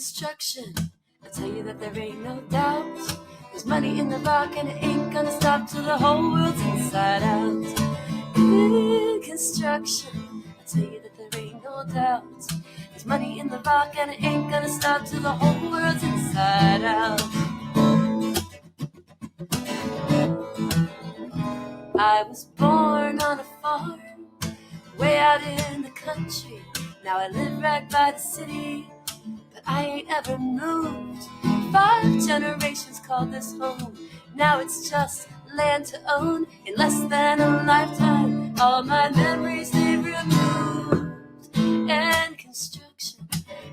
construction. I tell you that there ain't no doubt. There's money in the rock and it ain't gonna stop till the whole world's inside out. In construction, I tell you that there ain't no doubt. There's money in the rock and it ain't gonna stop till the whole world's inside out. I was born on a farm, way out in the country. Now I live right by the city, but I ain't ever moved. 5 generations called this home. Now it's just land to own. In less than a lifetime, all my memories they've removed. And construction,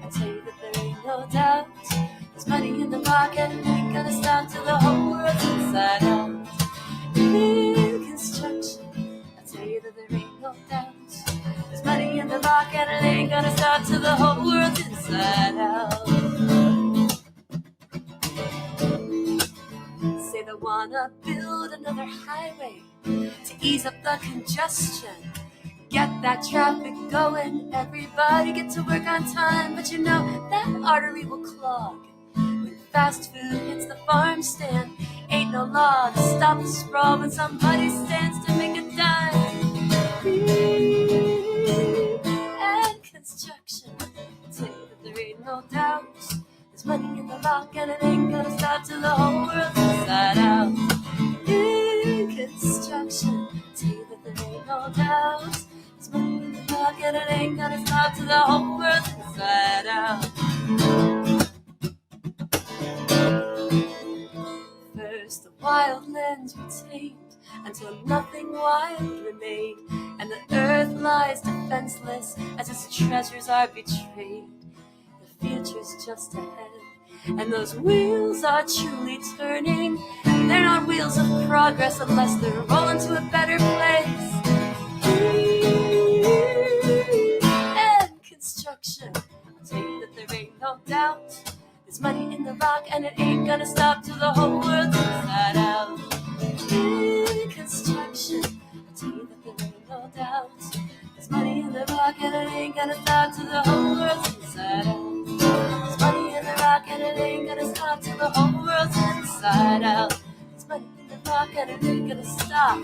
I tell you that there ain't no doubt. There's money in the rock and it ain't gonna stop till the whole world's inside out. In construction, I tell you that there ain't no doubt. There's money in the rock and it ain't gonna stop till the whole world's inside out. Say they wanna build another highway to ease up the congestion, get that traffic going, everybody get to work on time. But you know that artery will clog when fast food hits the farm stand. Ain't no law to stop the sprawl when somebody stands to make a dime. And construction, I tell you that there ain't no doubt. There's money in the rock and it ain't gonna stop till the whole world's inside out. In construction, I tell you that there ain't no doubt. There's money in the rock and it ain't gonna stop till the whole world's inside out. First the wild lands were tamed until nothing wild remained, and the earth lies defenseless as its treasures are betrayed. The future's just ahead, and those wheels are truly turning. They're not wheels of progress unless they're rolling to a better place. And construction, I'll tell you that there ain't no doubt. There's money in the rock and it ain't gonna stop till the whole world's inside out. In construction, I'll tell you that there ain't no doubt. There's money in the rock and it ain't gonna stop till the whole world's inside out. There's money in the rock and it ain't gonna stop till the whole world's inside out. There's money in the rock and it ain't gonna stop.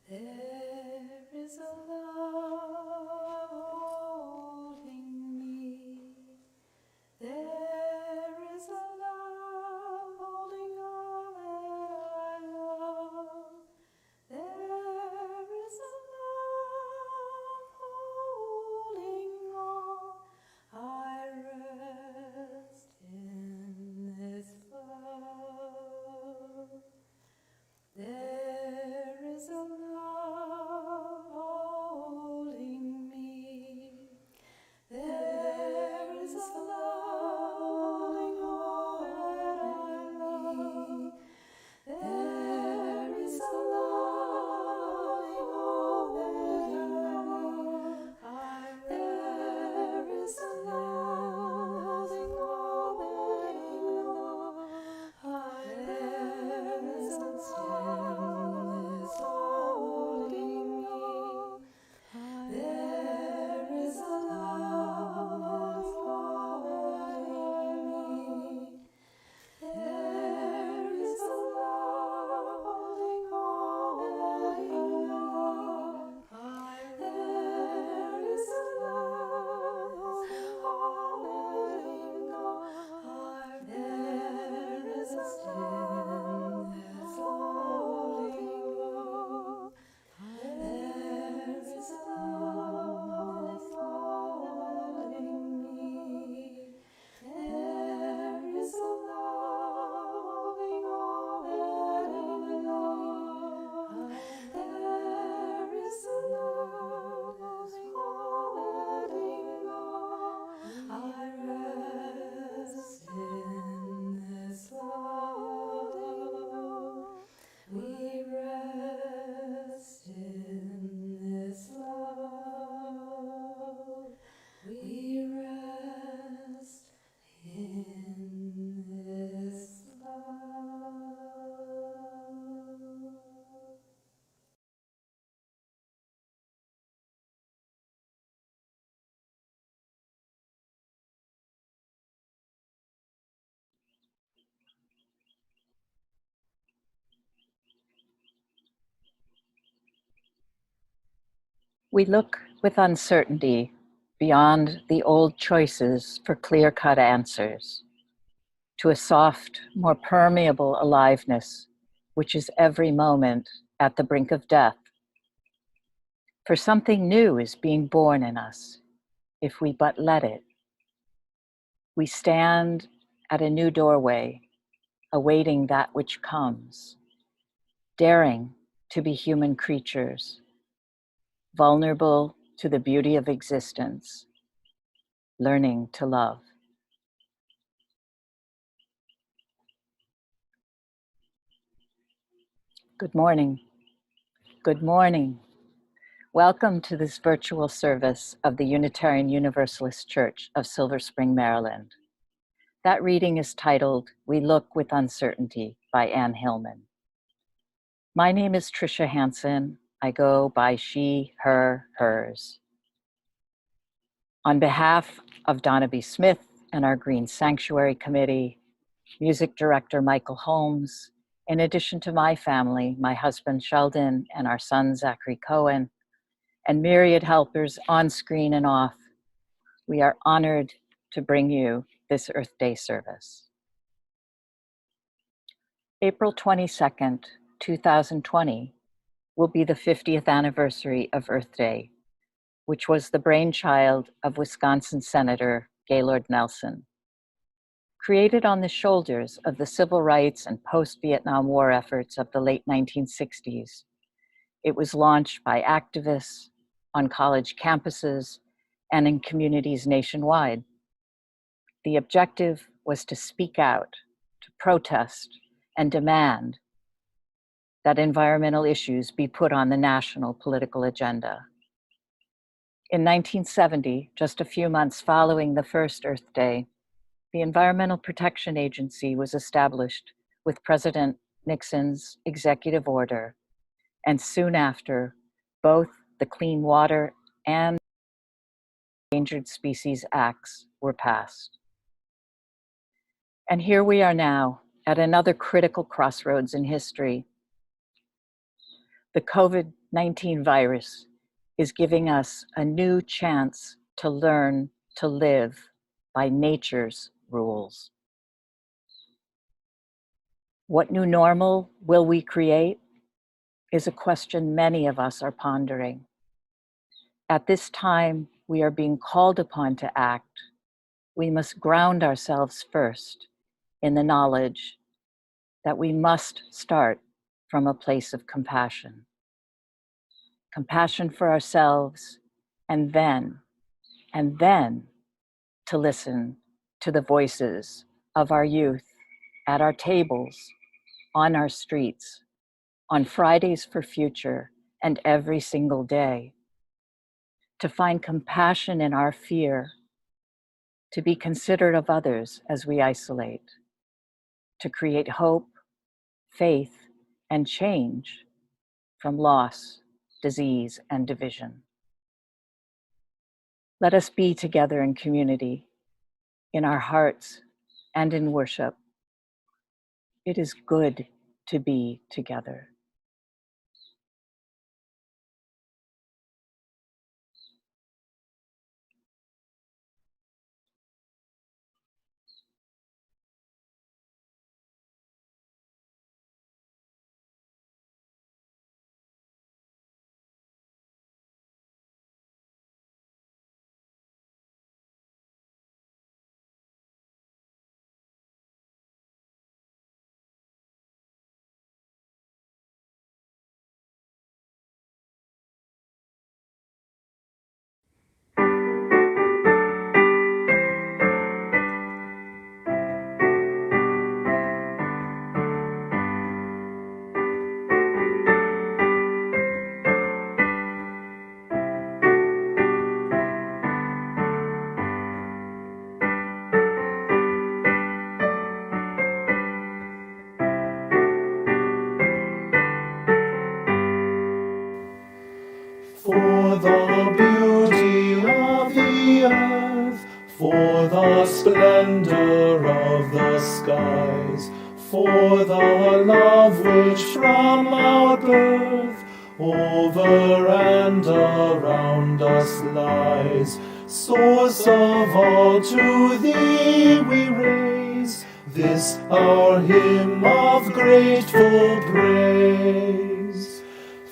There is a love holding me. There is a love holding all that I love. There is a love holding all. I rest in this love. There is a love We look with uncertainty beyond the old choices for clear-cut answers to a soft, more permeable aliveness, which is every moment at the brink of death. For something new is being born in us, if we but let it. We stand at a new doorway, awaiting that which comes, daring to be human creatures, vulnerable to the beauty of existence, learning to love. Good morning. Good morning. Welcome to this virtual service of the Unitarian Universalist Church of Silver Spring, Maryland. That reading is titled, We Look with Uncertainty by Anne Hillman. My name is Tricia Hanson. I go by she, her, hers. On behalf of Doneby Smith and our Green Sanctuary Committee, Music Director Michael Holmes, in addition to my family, my husband Sheldon and our son Zachary Cohen, and myriad helpers on screen and off, we are honored to bring you this Earth Day service. April 22nd, 2020 will be the 50th anniversary of Earth Day, which was the brainchild of Wisconsin Senator Gaylord Nelson. Created on the shoulders of the civil rights and post-Vietnam War efforts of the late 1960s, it was launched by activists on college campuses and in communities nationwide. The objective was to speak out, to protest, and demand that environmental issues be put on the national political agenda. In 1970, just a few months following the first Earth Day, the Environmental Protection Agency was established with President Nixon's executive order, and soon after, both the Clean Water and Endangered Species Acts were passed. And here we are now at another critical crossroads in history. The COVID-19 virus is giving us a new chance to learn to live by nature's rules. What new normal will we create is a question many of us are pondering. At this time, we are being called upon to act. We must ground ourselves first in the knowledge that we must start from a place of compassion. Compassion for ourselves, and then to listen to the voices of our youth at our tables, on our streets, on Fridays for Future, and every single day. To find compassion in our fear, to be considerate of others as we isolate, to create hope, faith, and change from loss, disease, and division. Let us be together in community, in our hearts, and in worship. It is good to be together. For the beauty of the earth, for the splendor of the skies, for the love which from our birth over and around us lies. Source of all, to thee we raise this our hymn of grateful praise.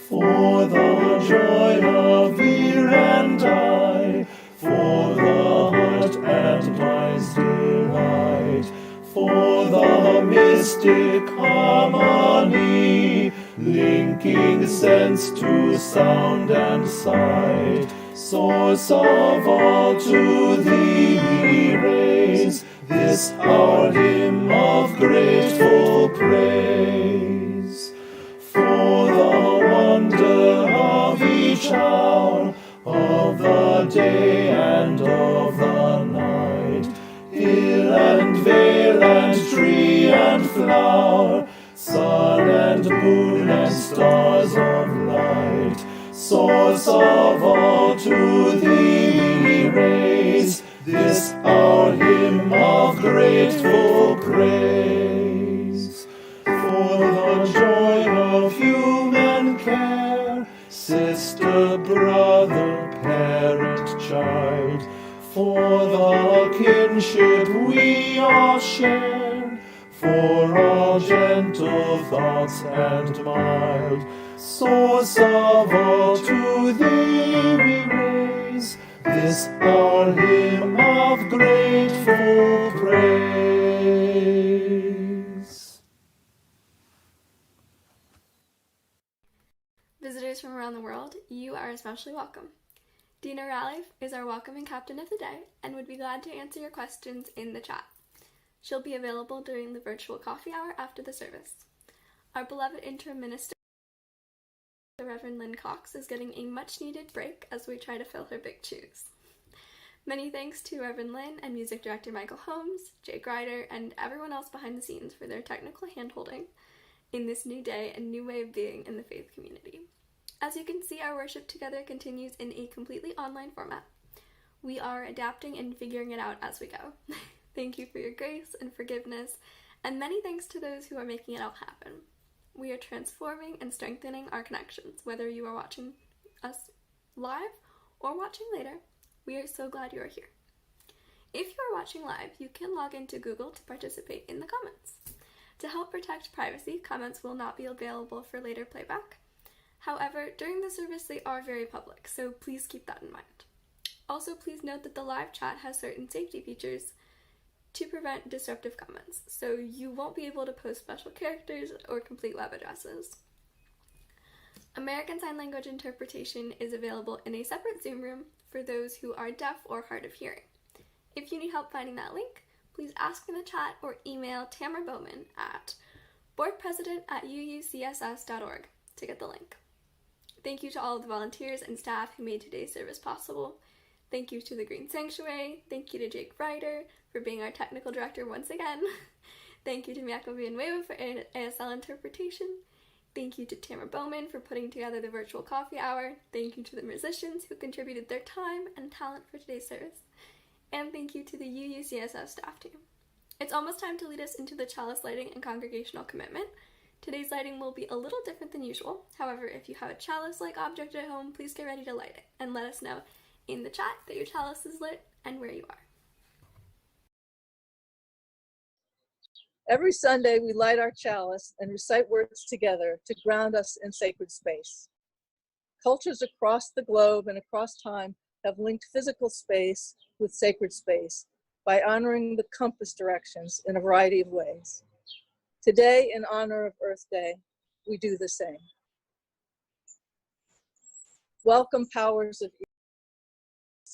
For the joy of ear and eye, for the heart and mind's delight, for the mystic harmony, linking sense to sound and sight. Source of all, to thee we raise this our hymn of grateful praise. For the wonder of each hour, of the day and of the night, hill and vale and tree and flower, sun and moon and stars of light. Source of all, to thee we raise this our hymn of grateful praise. For the joy of human care, sister, brother, parent, child, for the kinship we all share, for all gentle thoughts and mild. Source of all, to thee we raise this our hymn of grateful praise. Visitors from around the world, you are especially welcome. Dina Raleigh is our welcoming captain of the day and would be glad to answer your questions in the chat. She'll be available during the virtual coffee hour after the service. Our beloved interim minister, the Reverend Lynn Cox, is getting a much-needed break as we try to fill her big shoes. Many thanks to Reverend Lynn and music director Michael Holmes, Jake Ryder, and everyone else behind the scenes for their technical handholding in this new day and new way of being in the faith community. As you can see, our worship together continues in a completely online format. We are adapting and figuring it out as we go. Thank you for your grace and forgiveness, and many thanks to those who are making it all happen. We are transforming and strengthening our connections, whether you are watching us live or watching later. We are so glad you are here. If you are watching live, you can log into Google to participate in the comments. To help protect privacy, comments will not be available for later playback. However, during the service they are very public, so please keep that in mind. Also, please note that the live chat has certain safety features to prevent disruptive comments, so you won't be able to post special characters or complete web addresses. American Sign Language interpretation is available in a separate Zoom room for those who are deaf or hard of hearing. If you need help finding that link, please ask in the chat or email Tamara Bowman at BoardPresident@UUCSS.org to get the link. Thank you to all of the volunteers and staff who made today's service possible. Thank you to the Green Sanctuary. Thank you to Jake Ryder for being our technical director once again. Thank you to Miako Villanueva for ASL interpretation. Thank you to Tamara Bowman for putting together the virtual coffee hour. Thank you to the musicians who contributed their time and talent for today's service. And thank you to the UUCSS staff team. It's almost time to lead us into the chalice lighting and congregational commitment. Today's lighting will be a little different than usual. However, if you have a chalice-like object at home, please get ready to light it and let us know in the chat that your chalice is lit and where you are. Every Sunday, we light our chalice and recite words together to ground us in sacred space. Cultures across the globe and across time have linked physical space with sacred space by honoring the compass directions in a variety of ways. Today, in honor of Earth Day, we do the same. Welcome, powers of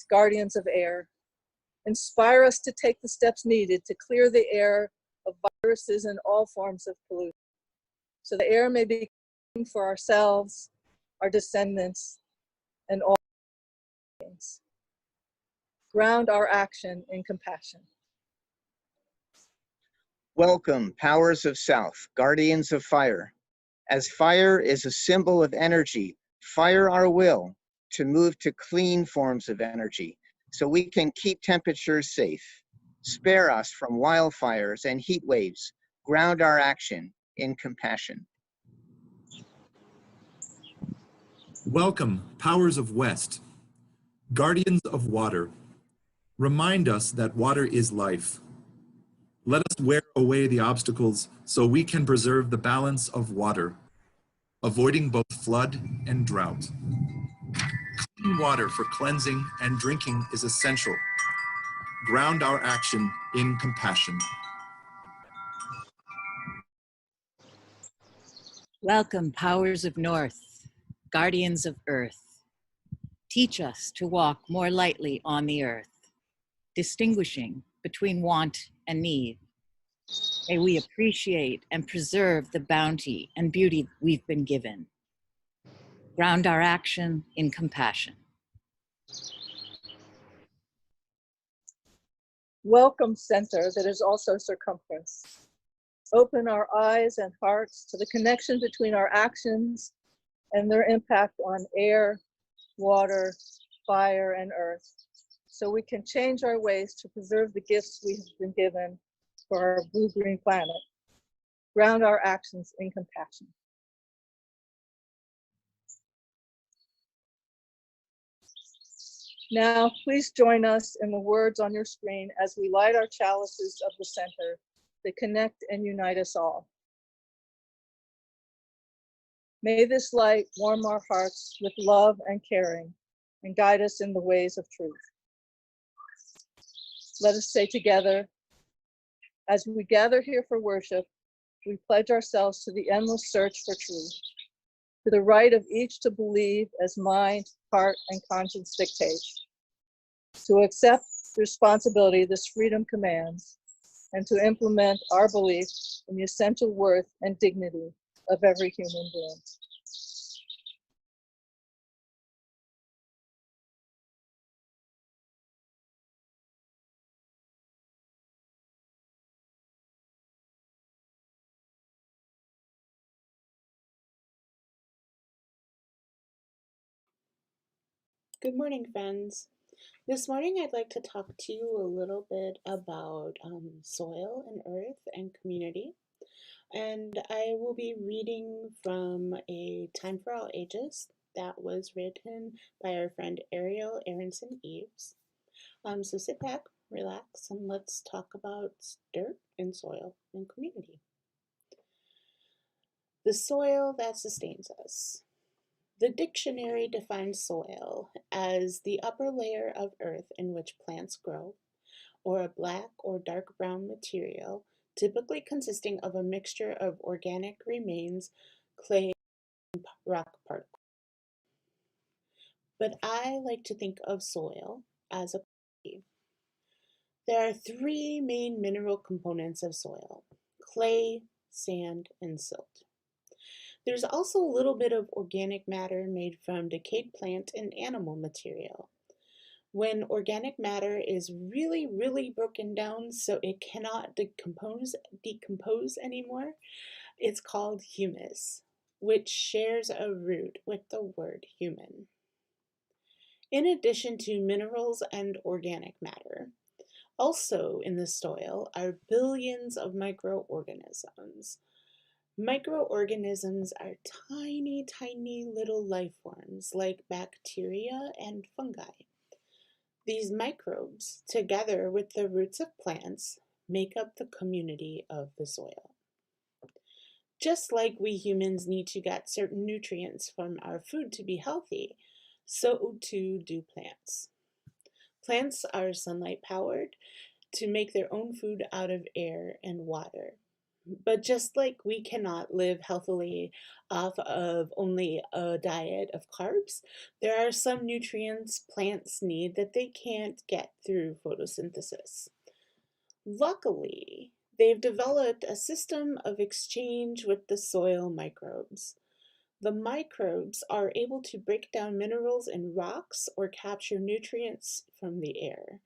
guardians of air. Inspire us to take the steps needed to clear the air of viruses and all forms of pollution, so the air may be clean for ourselves, our descendants, and all beings. Ground our action in compassion. Welcome, powers of South, guardians of fire. As fire is a symbol of energy, fire our will to move to clean forms of energy so we can keep temperatures safe. Spare us from wildfires and heat waves. Ground our action in compassion. Welcome, powers of West, guardians of water. Remind us that water is life. Let us wear away the obstacles so we can preserve the balance of water, avoiding both flood and drought. Clean water for cleansing and drinking is essential. Ground our action in compassion. Welcome, powers of North, guardians of Earth. Teach us to walk more lightly on the earth, distinguishing between want and need. May we appreciate and preserve the bounty and beauty we've been given. Ground our action in compassion. Welcome, center that is also circumference. Open our eyes and hearts to the connection between our actions and their impact on air, water, fire, and earth, so we can change our ways to preserve the gifts we have been given for our blue-green planet. Ground our actions in compassion. Now, please join us in the words on your screen as we light our chalices of the center that connect and unite us all. May this light warm our hearts with love and caring and guide us in the ways of truth. Let us say together, as we gather here for worship, we pledge ourselves to the endless search for truth, to the right of each to believe as mind, heart, and conscience dictate, to accept the responsibility this freedom commands, and to implement our belief in the essential worth and dignity of every human being. Good morning, friends. This morning I'd like to talk to you a little bit about soil and earth and community. And I will be reading from a Time for All Ages that was written by our friend Ariel Aronson Eves. So sit back, relax, and let's talk about dirt and soil and community. The soil that sustains us. The dictionary defines soil as the upper layer of earth in which plants grow, or a black or dark brown material, typically consisting of a mixture of organic remains, clay, and rock particles. But I like to think of soil as a community. There are three main mineral components of soil: clay, sand, and silt. There's also a little bit of organic matter made from decayed plant and animal material. When organic matter is really broken down so it cannot decompose anymore, it's called humus, which shares a root with the word human. In addition to minerals and organic matter, also in the soil are billions of microorganisms. Microorganisms are tiny little life forms like bacteria and fungi. These microbes, together with the roots of plants, make up the community of the soil. Just like we humans need to get certain nutrients from our food to be healthy, so too do plants. Plants are sunlight powered to make their own food out of air and water. But just like we cannot live healthily off of only a diet of carbs, there are some nutrients plants need that they can't get through photosynthesis. Luckily, they've developed a system of exchange with the soil microbes. The microbes are able to break down minerals in rocks or capture nutrients from the air.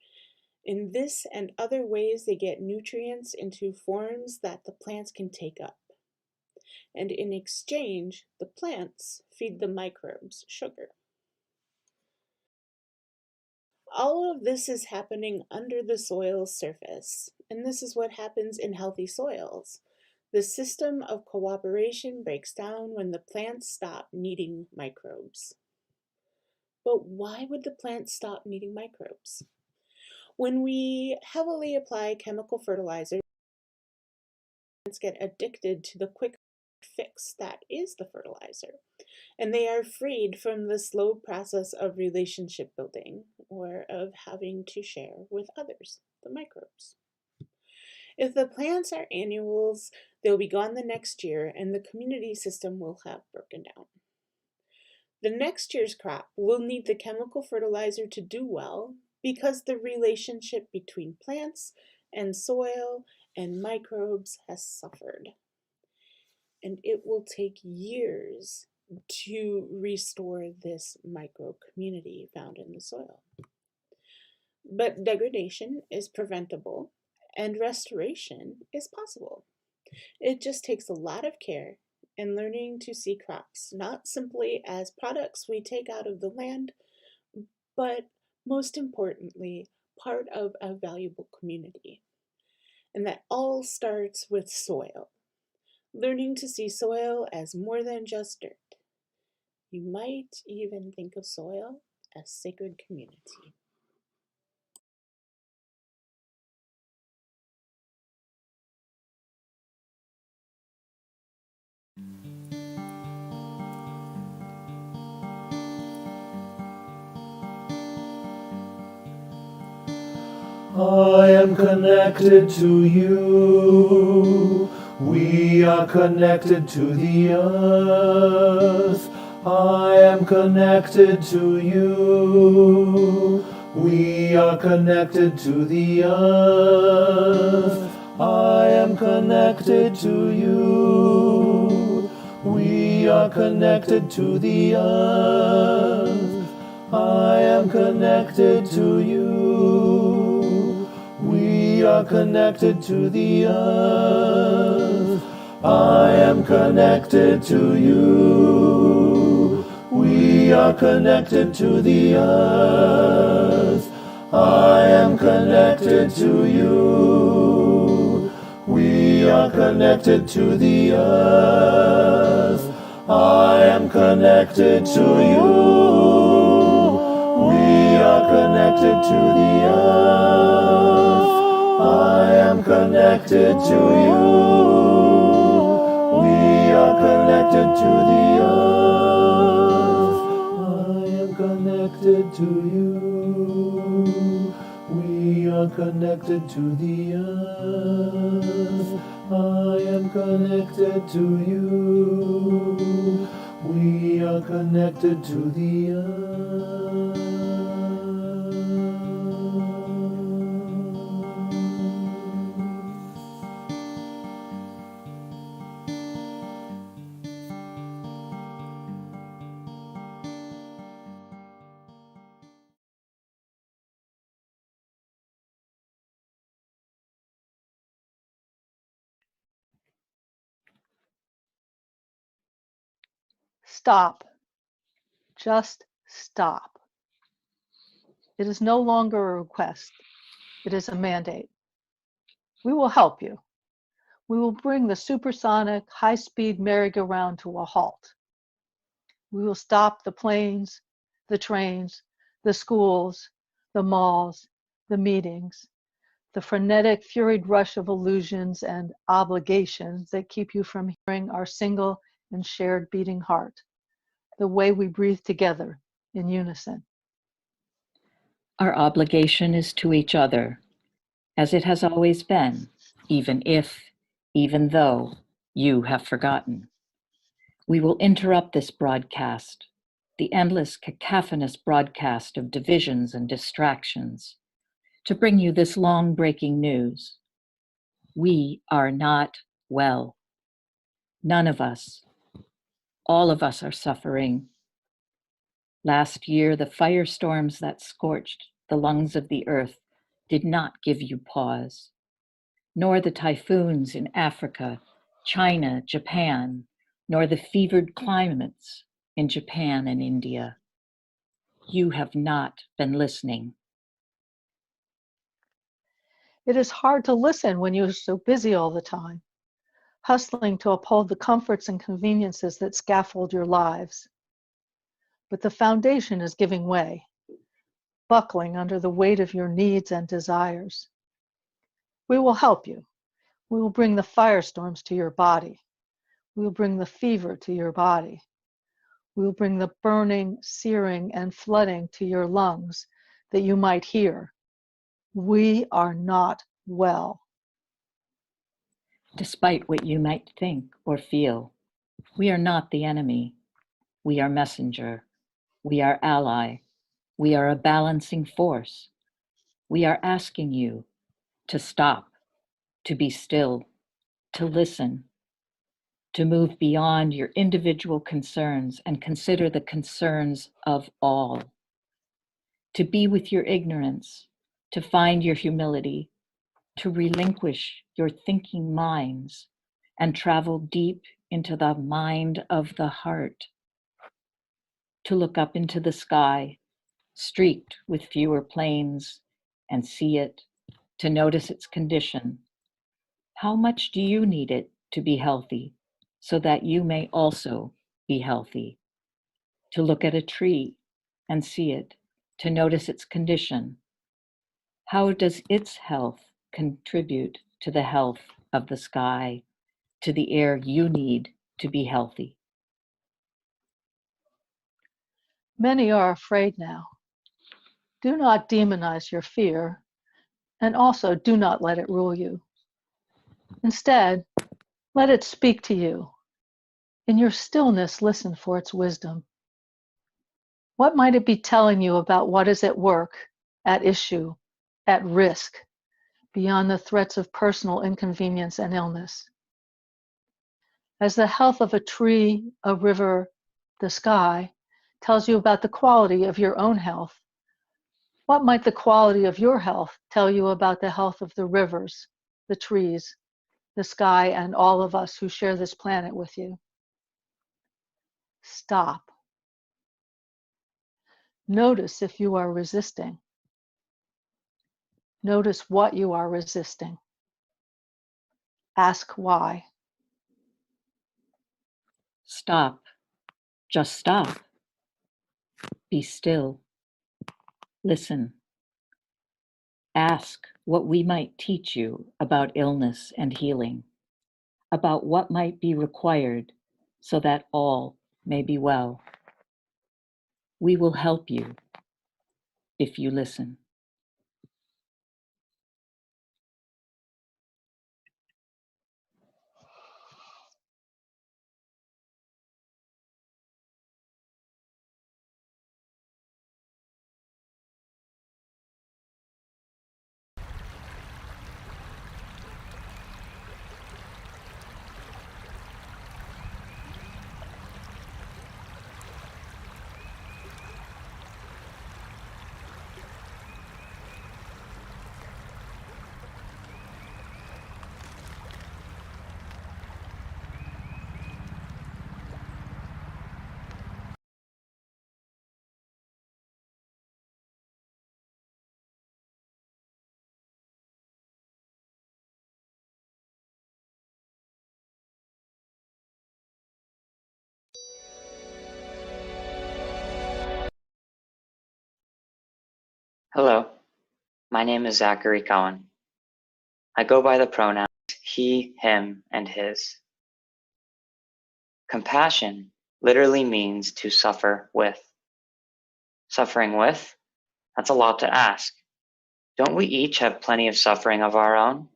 In this and other ways, they get nutrients into forms that the plants can take up. And in exchange, the plants feed the microbes sugar. All of this is happening under the soil's surface, and this is what happens in healthy soils. The system of cooperation breaks down when the plants stop needing microbes. But why would the plant stop needing microbes? When we heavily apply chemical fertilizers, plants get addicted to the quick fix that is the fertilizer, and they are freed from the slow process of relationship building or of having to share with others, the microbes. If the plants are annuals, they'll be gone the next year and the community system will have broken down. The next year's crop will need the chemical fertilizer to do well because the relationship between plants and soil and microbes has suffered. And it will take years to restore this microbe community found in the soil. But degradation is preventable and restoration is possible. It just takes a lot of care and learning to see crops not simply as products we take out of the land, but most importantly, part of a valuable community. And that all starts with soil. Learning to see soil as more than just dirt. You might even think of soil as sacred community. I am connected to you. We are connected to the earth. I am connected to you. We are connected to the earth. I am connected to you. We are connected to the earth. I am connected to you. We are connected to the earth. I am connected to you. We are connected to the earth. I am connected to you. We are connected to the earth. I am connected to you. We are connected to the earth. I am connected to you. We are connected to the earth. I am connected to you. We are connected to the earth. I am connected to you. We are connected to the earth. Stop. Just stop. It is no longer a request. It is a mandate. We will help you. We will bring the supersonic, high-speed merry-go-round to a halt. We will stop the planes, the trains, the schools, the malls, the meetings, the frenetic, furied rush of illusions and obligations that keep you from hearing our single and shared beating heart, the way we breathe together in unison. Our obligation is to each other, as it has always been, even though you have forgotten. We will interrupt this broadcast, the endless cacophonous broadcast of divisions and distractions, to bring you this long breaking news. We are not well. None of us. All of us are suffering. Last year, the firestorms that scorched the lungs of the earth did not give you pause, nor the typhoons in Africa, China, Japan, nor the fevered climates in Japan and India. You have not been listening. It is hard to listen when you're so busy all the time, hustling to uphold the comforts and conveniences that scaffold your lives. but the foundation is giving way, buckling under the weight of your needs and desires. We will help you. We will bring the firestorms to your body. We will bring the fever to your body. We will bring the burning, searing, and flooding to your lungs that you might hear. We are not well. Despite what you might think or feel, we are not the enemy. We are messenger. We are ally. We are a balancing force. We are asking you to stop, to be still, to listen, to move beyond your individual concerns and consider the concerns of all, to be with your ignorance, to find your humility, to relinquish your thinking minds and travel deep into the mind of the heart, to look up into the sky, streaked with fewer planes, and see it, to notice its condition. How much do you need it to be healthy so that you may also be healthy? To look at a tree and see it, to notice its condition. How does its health contribute to the health of the sky, to the air you need to be healthy? Many are afraid now. Do not demonize your fear, and also do not let it rule you. Instead, let it speak to you. In your stillness, listen for its wisdom. What might it be telling you about what is at work, at issue, at risk, beyond the threats of personal inconvenience and illness? As the health of a tree, a river, the sky tells you about the quality of your own health, what might the quality of your health tell you about the health of the rivers, the trees, the sky, and all of us who share this planet with you? Stop. Notice if you are resisting. Notice what you are resisting. Ask why. Stop. Just stop. Be still. Listen. Ask what we might teach you about illness and healing, about what might be required so that all may be well. We will help you if you listen. Hello, my name is Zachary Cohen. I go by the pronouns he, him, and his. Compassion literally means to suffer with. Suffering with? That's a lot to ask. Don't we each have plenty of suffering of our own?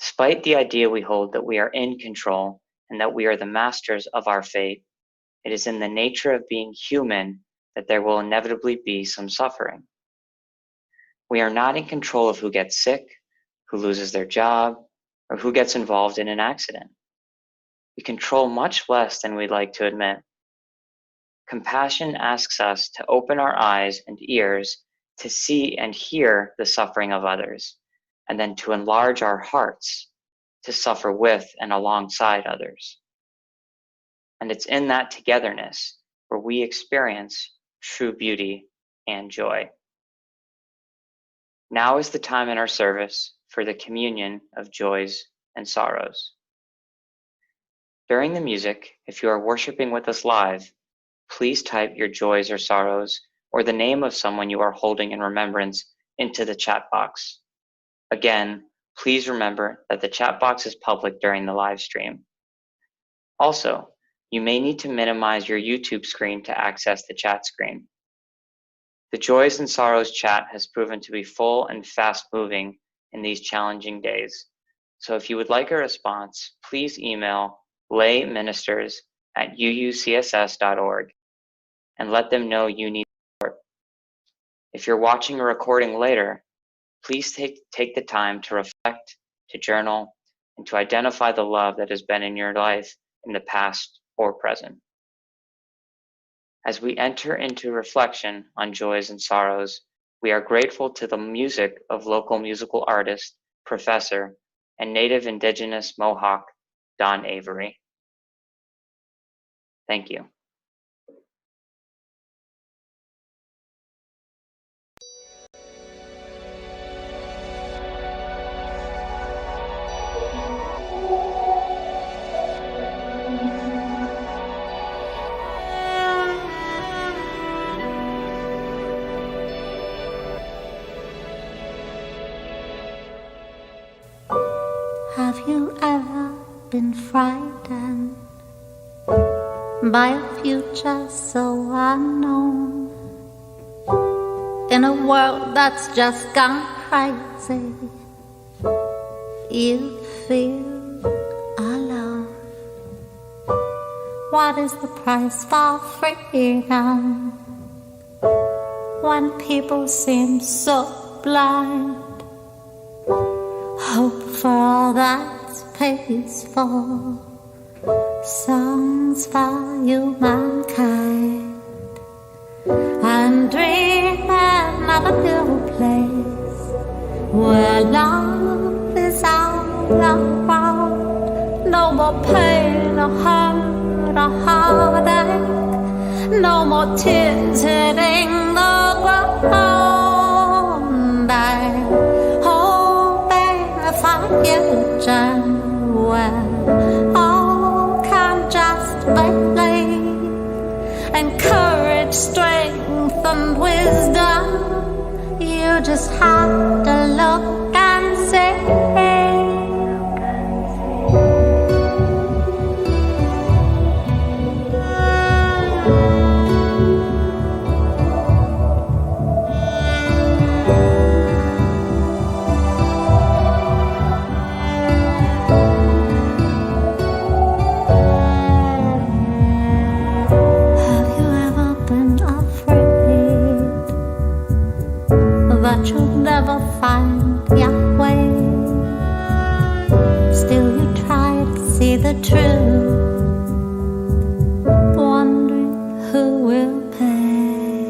Despite the idea we hold that we are in control and that we are the masters of our fate, it is in the nature of being human that there will inevitably be some suffering. We are not in control of who gets sick, who loses their job, or who gets involved in an accident. We control much less than we'd like to admit. Compassion asks us to open our eyes and ears to see and hear the suffering of others, and then to enlarge our hearts to suffer with and alongside others. And it's in that togetherness where we experience true beauty and joy. Now is the time in our service for the communion of joys and sorrows. During the music, if you are worshiping with us live, please type your joys or sorrows or the name of someone you are holding in remembrance into the chat box. Again, please remember that the chat box is public during the live stream. Also, you may need to minimize your YouTube screen to access the chat screen. The Joys and Sorrows chat has proven to be full and fast-moving in these challenging days. So if you would like a response, please email layministers@uucss.org and let them know you need support. If you're watching a recording later, please take the time to reflect, to journal, and to identify the love that has been in your life in the past or present. As we enter into reflection on joys and sorrows, we are grateful to the music of local musical artist, professor, and native indigenous Mohawk, Don Avery. Thank you. Have you ever been frightened by a future so unknown? In a world that's just gone crazy, you feel alone. What is the price for freedom when people seem so blind? Hope for all that's peaceful, songs for humankind. I'm dreaming of a new place where love is all around. No more pain or hurt or heartache, no more tears hitting the ground. I'm hoping for a future where all can just believe, and courage, strength, and wisdom. You just have to look and see. That you'll never find your way. Still you try to see the truth, wondering who will pay.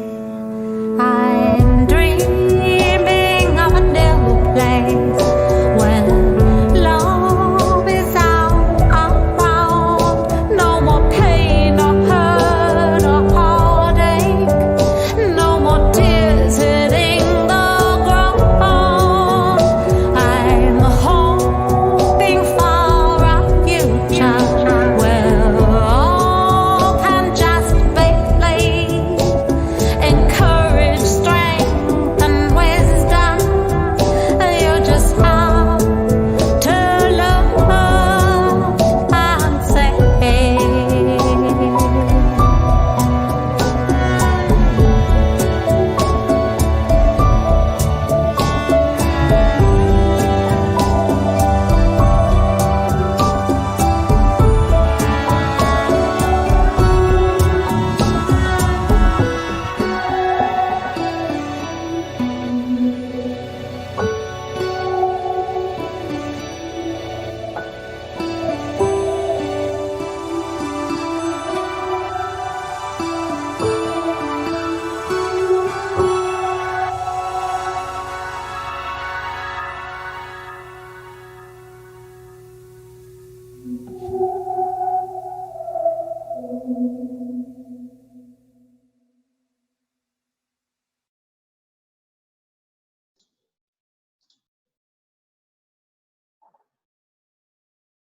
I'm dreaming of a new place where love is all around. No more pain or hurt or heartache, no more tears hitting the I'm hoping for a future where all can just believe, encourage, strength, and wisdom. You just have to look and say.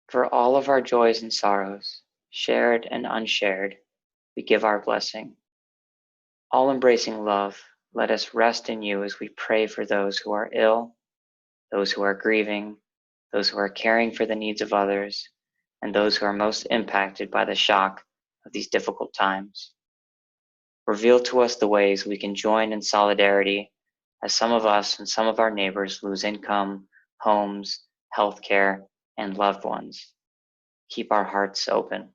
For all of our joys and sorrows, shared and unshared, we give our blessing. All-embracing love, let us rest in you as we pray for those who are ill, those who are grieving, those who are caring for the needs of others, and those who are most impacted by the shock of these difficult times. Reveal to us the ways we can join in solidarity as some of us and some of our neighbors lose income, homes, healthcare, and loved ones. Keep our hearts open.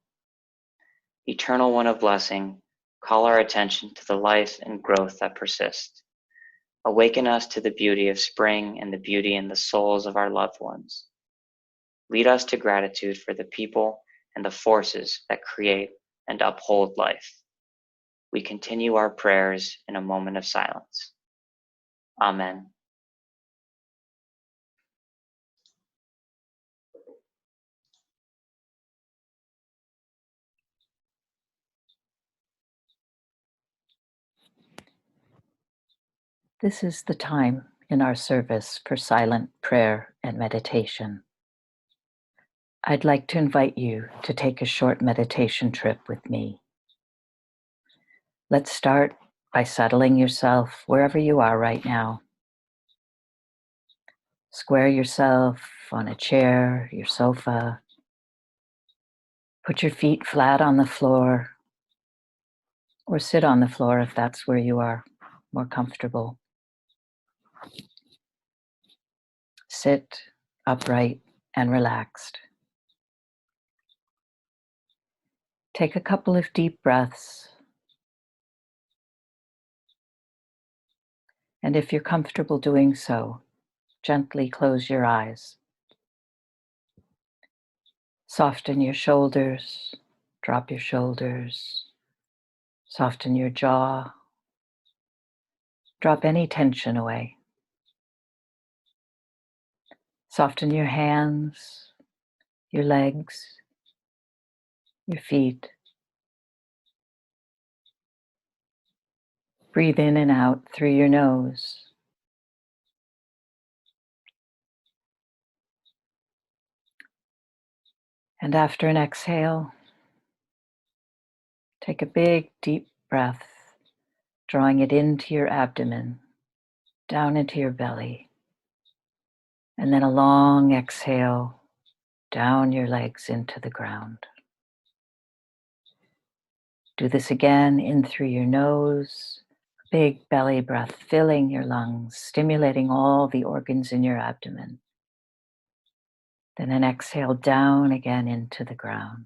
Eternal One of blessing, call our attention to the life and growth that persist. Awaken us to the beauty of spring and the beauty in the souls of our loved ones. Lead us to gratitude for the people and the forces that create and uphold life. We continue our prayers in a moment of silence. Amen. This is the time in our service for silent prayer and meditation. I'd like to invite you to take a short meditation trip with me. Let's start by settling yourself wherever you are right now. Square yourself on a chair, your sofa. Put your feet flat on the floor, or sit on the floor if that's where you are more comfortable. Sit upright and relaxed. Take a couple of deep breaths. And if you're comfortable doing so, gently close your eyes. Soften your shoulders, drop your shoulders, soften your jaw, drop any tension away. Soften your hands, your legs, your feet. Breathe in and out through your nose. And after an exhale, take a big, deep breath, drawing it into your abdomen, down into your belly. And then a long exhale, down your legs into the ground. Do this again, in through your nose, big belly breath filling your lungs, stimulating all the organs in your abdomen. Then an exhale down again into the ground.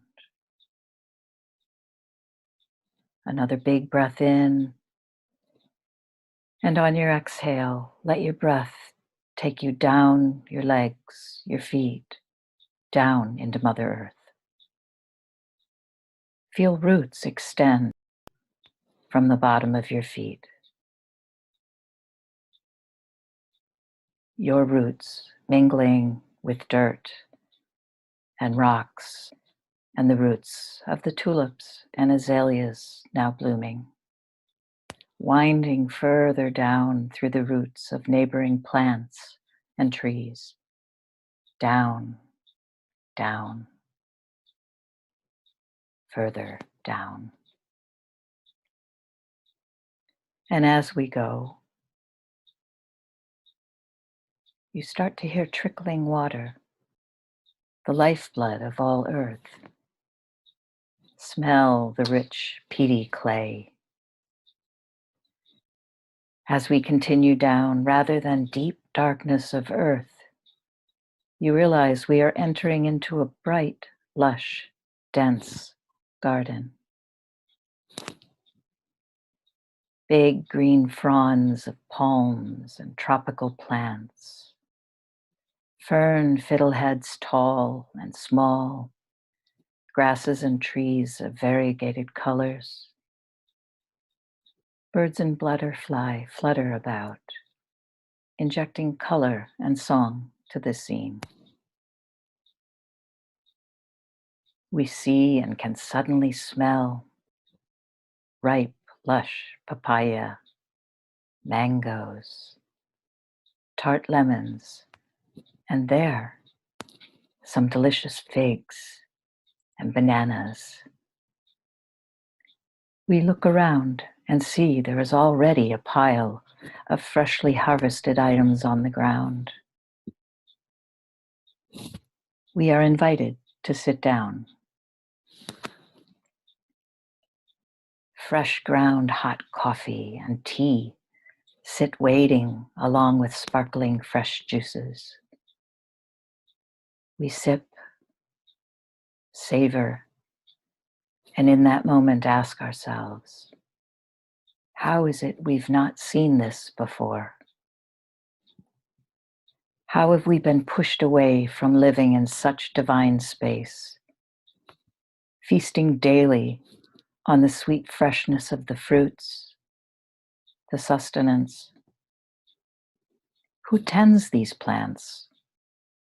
Another big breath in. And on your exhale, let your breath take you down your legs, your feet, down into Mother Earth. Feel roots extend from the bottom of your feet. Your roots mingling with dirt and rocks and the roots of the tulips and azaleas now blooming, winding further down through the roots of neighboring plants and trees, down, down, further down. And as we go, you start to hear trickling water, the lifeblood of all earth. Smell the rich, peaty clay. As we continue down, rather than deep darkness of earth, you realize we are entering into a bright, lush, dense garden. Big green fronds of palms and tropical plants. Fern fiddleheads tall and small. Grasses and trees of variegated colors. Birds and butterfly flutter about, injecting color and song to the scene. We see and can suddenly smell ripe, lush papaya, mangoes, tart lemons, and there, some delicious figs and bananas. We look around and see there is already a pile of freshly harvested items on the ground. We are invited to sit down. Fresh ground hot coffee and tea sit waiting along with sparkling fresh juices. We sip, savor, and in that moment ask ourselves, how is it we've not seen this before? How have we been pushed away from living in such divine space, feasting daily on the sweet freshness of the fruits, the sustenance? Who tends these plants,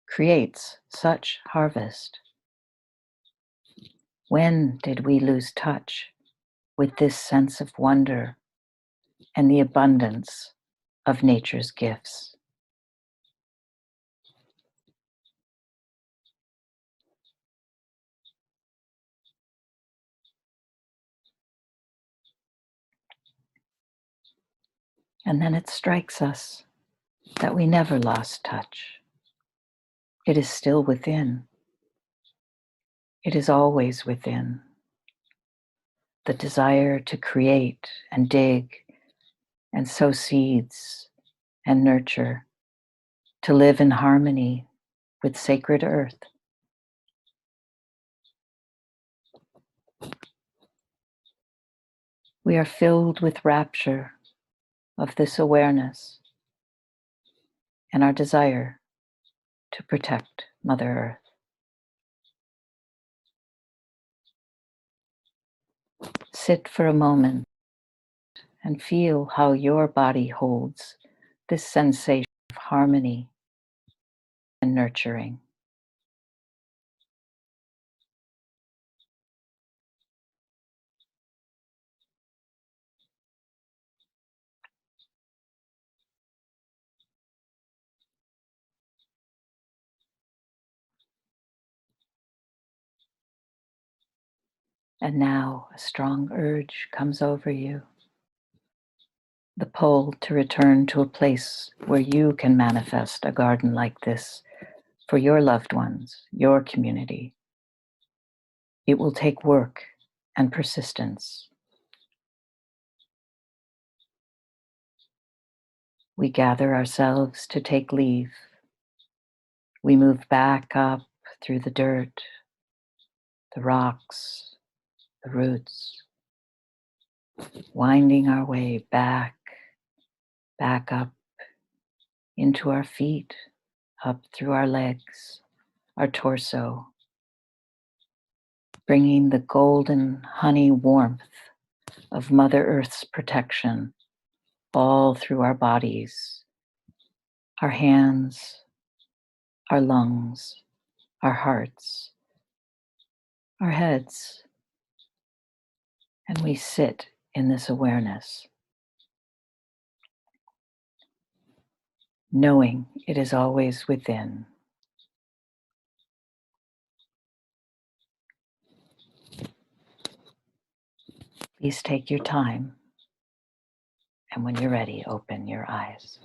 creates such harvest? When did we lose touch with this sense of wonder and the abundance of nature's gifts? And then it strikes us that we never lost touch. It is still within. It is always within. The desire to create and dig and sow seeds and nurture, to live in harmony with sacred earth. We are filled with rapture of this awareness and our desire to protect Mother Earth. Sit for a moment and feel how your body holds this sensation of harmony and nurturing. And now a strong urge comes over you. The pull to return to a place where you can manifest a garden like this for your loved ones, your community. It will take work and persistence. We gather ourselves to take leave. We move back up through the dirt, the rocks, the roots, winding our way back up into our feet, up through our legs, our torso, bringing the golden honey warmth of Mother Earth's protection all through our bodies, our hands, our lungs, our hearts, our heads. And we sit in this awareness, knowing it is always within. Please take your time, and when you're ready, open your eyes.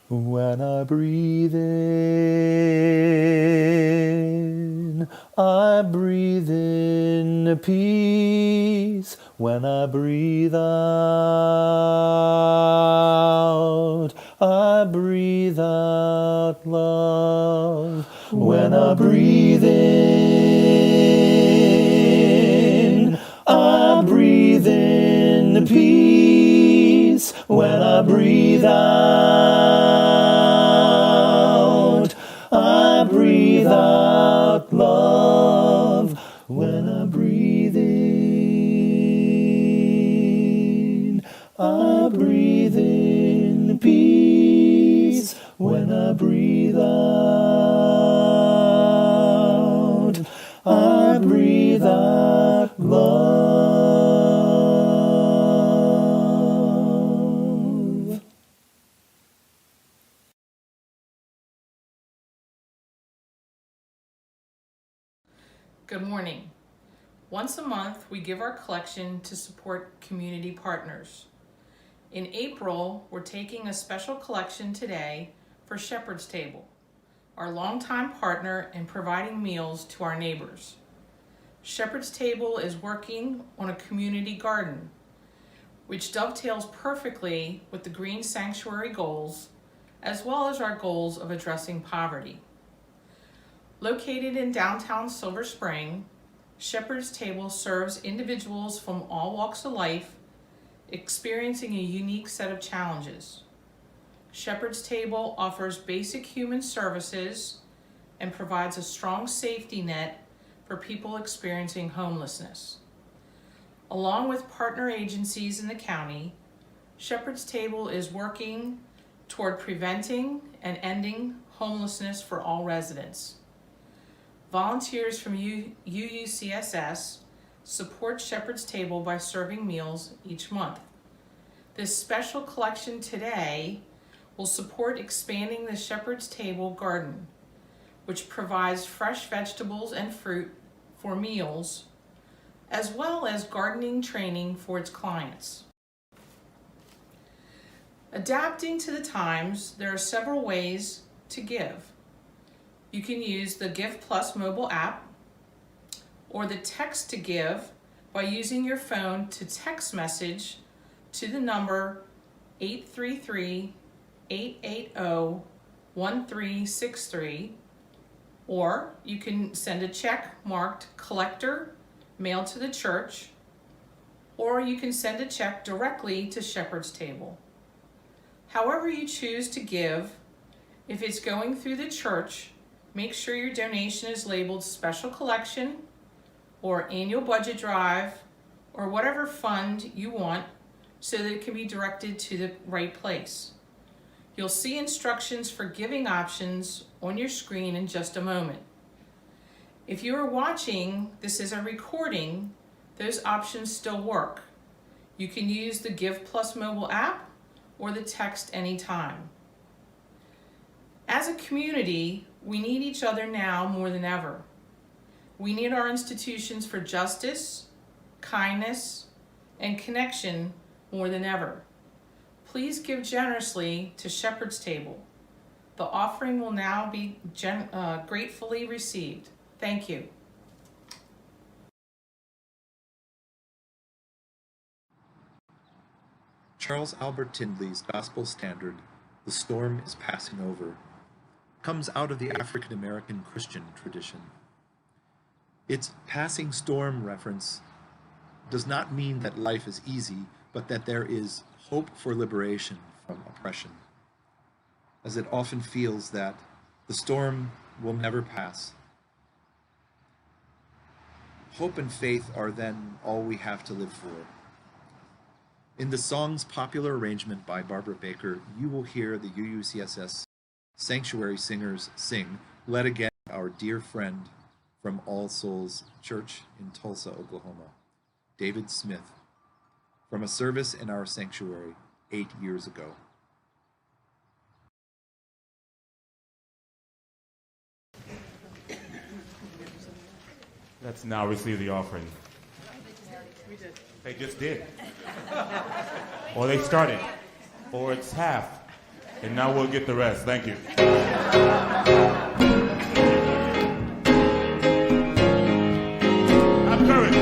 When I breathe in, I breathe in peace. When I breathe out, I breathe out love. When I breathe in, I breathe in peace. When I breathe out, I breathe out love. I breathe in peace. When I breathe out, I breathe out love. Good morning. Once a month, we give our collection to support community partners. In April, we're taking a special collection today for Shepherd's Table, our longtime partner in providing meals to our neighbors. Shepherd's Table is working on a community garden, which dovetails perfectly with the Green Sanctuary goals, as well as our goals of addressing poverty. Located in downtown Silver Spring, Shepherd's Table serves individuals from all walks of life experiencing a unique set of challenges. Shepherd's Table offers basic human services and provides a strong safety net for people experiencing homelessness. Along with partner agencies in the county, Shepherd's Table is working toward preventing and ending homelessness for all residents. Volunteers from UUCSS support Shepherd's Table by serving meals each month. This special collection today will support expanding the Shepherd's Table garden, which provides fresh vegetables and fruit for meals, as well as gardening training for its clients. Adapting to the times, there are several ways to give. You can use the Give Plus mobile app or the text to give by using your phone to text message to the number 833-880-1363, or you can send a check marked collector, mailed to the church, or you can send a check directly to Shepherd's Table. However you choose to give, if it's going through the church, make sure your donation is labeled special collection or annual budget drive or whatever fund you want so that it can be directed to the right place. You'll see instructions for giving options on your screen in just a moment. If you are watching this as a recording, those options still work. You can use the Give Plus mobile app or the text anytime. As a community, we need each other now more than ever. We need our institutions for justice, kindness, and connection more than ever. Please give generously to Shepherd's Table. The offering will now be gratefully received. Thank you. Charles Albert Tindley's gospel standard, "The Storm is Passing Over," comes out of the African American Christian tradition. Its passing storm reference does not mean that life is easy, but that there is hope for liberation from oppression, as it often feels that the storm will never pass. Hope and faith are then all we have to live for. In the song's popular arrangement by Barbara Baker, you will hear the UUCSS Sanctuary Singers sing "Let Again," our dear friend from All Souls Church in Tulsa, Oklahoma, David Smith, from a service in our sanctuary 8 years ago. Let's now receive the offering. They just did. Or they started. Or it's half. And now we'll get the rest. Thank you. I'm courage.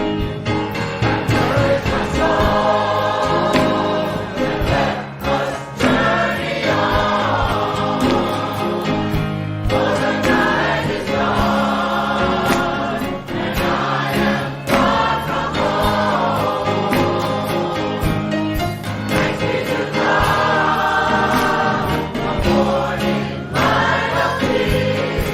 Morning light of peace.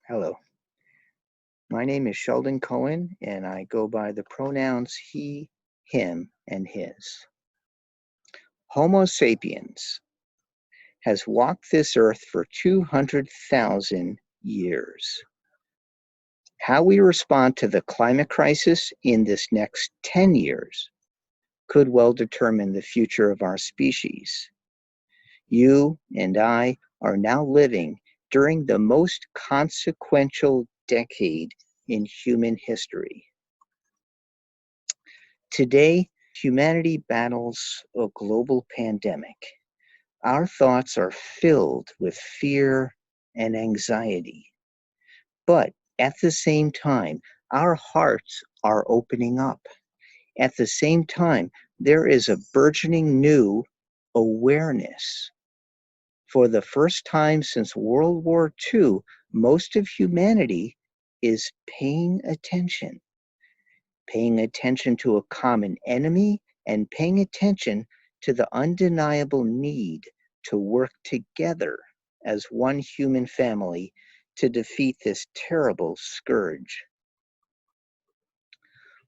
Hello. My name is Sheldon Cohen, and I go by the pronouns he, him, and his. Homo sapiens has walked this earth for 200,000 years. How we respond to the climate crisis in this next 10 years could well determine the future of our species. You and I are now living during the most consequential decade in human history. Today, humanity battles a global pandemic. Our thoughts are filled with fear and anxiety. But at the same time, our hearts are opening up. At the same time, there is a burgeoning new awareness. For the first time since World War II, most of humanity is paying attention to a common enemy and paying attention to the undeniable need to work together as one human family to defeat this terrible scourge.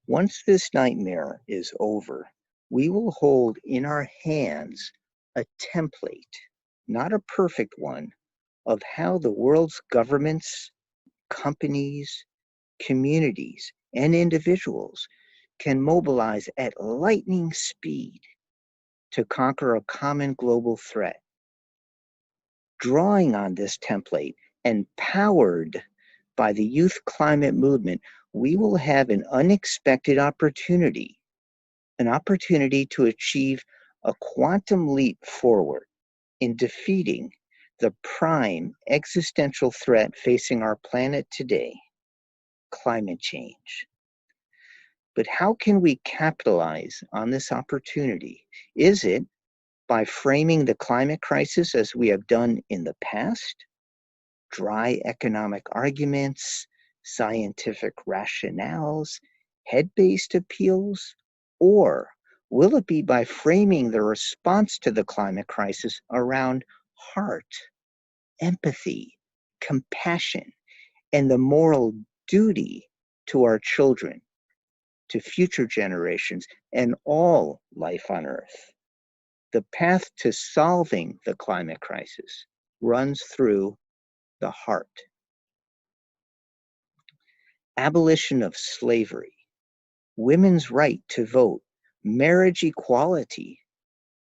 Once this nightmare is over, we will hold in our hands a template, not a perfect one, of how the world's governments, companies, communities, and individuals can mobilize at lightning speed to conquer a common global threat. Drawing on this template and powered by the youth climate movement, we will have an unexpected opportunity to achieve a quantum leap forward in defeating the prime existential threat facing our planet today, climate change. But how can we capitalize on this opportunity? Is it by framing the climate crisis as we have done in the past? Dry economic arguments, scientific rationales, head-based appeals? Or will it be by framing the response to the climate crisis around heart, empathy, compassion, and the moral duty to our children, to future generations, and all life on Earth? The path to solving the climate crisis runs through the heart. Abolition of slavery, women's right to vote, marriage equality,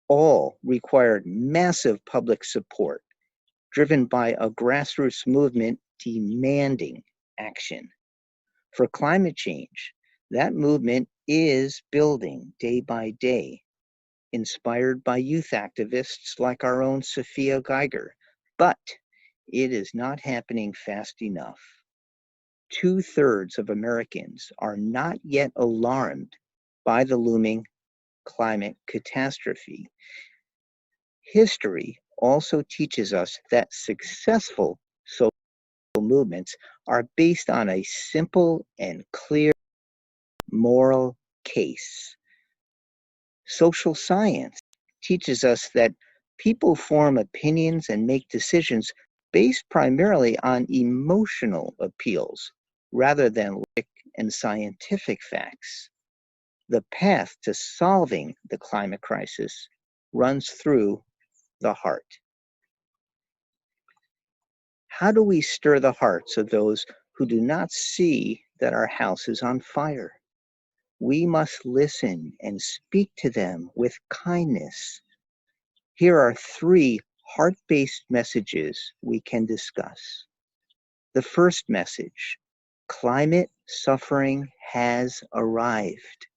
all required massive public support, driven by a grassroots movement demanding action. For climate change, that movement is building day by day, inspired by youth activists like our own Sophia Geiger, but it is not happening fast enough. 2/3 of Americans are not yet alarmed by the looming climate catastrophe. History also teaches us that successful social movements are based on a simple and clear moral case. Social science teaches us that people form opinions and make decisions based primarily on emotional appeals rather than logic and scientific facts. The path to solving the climate crisis runs through the heart. How do we stir the hearts of those who do not see that our house is on fire? We must listen and speak to them with kindness. Here are 3 heart-based messages we can discuss. The first message: climate suffering has arrived,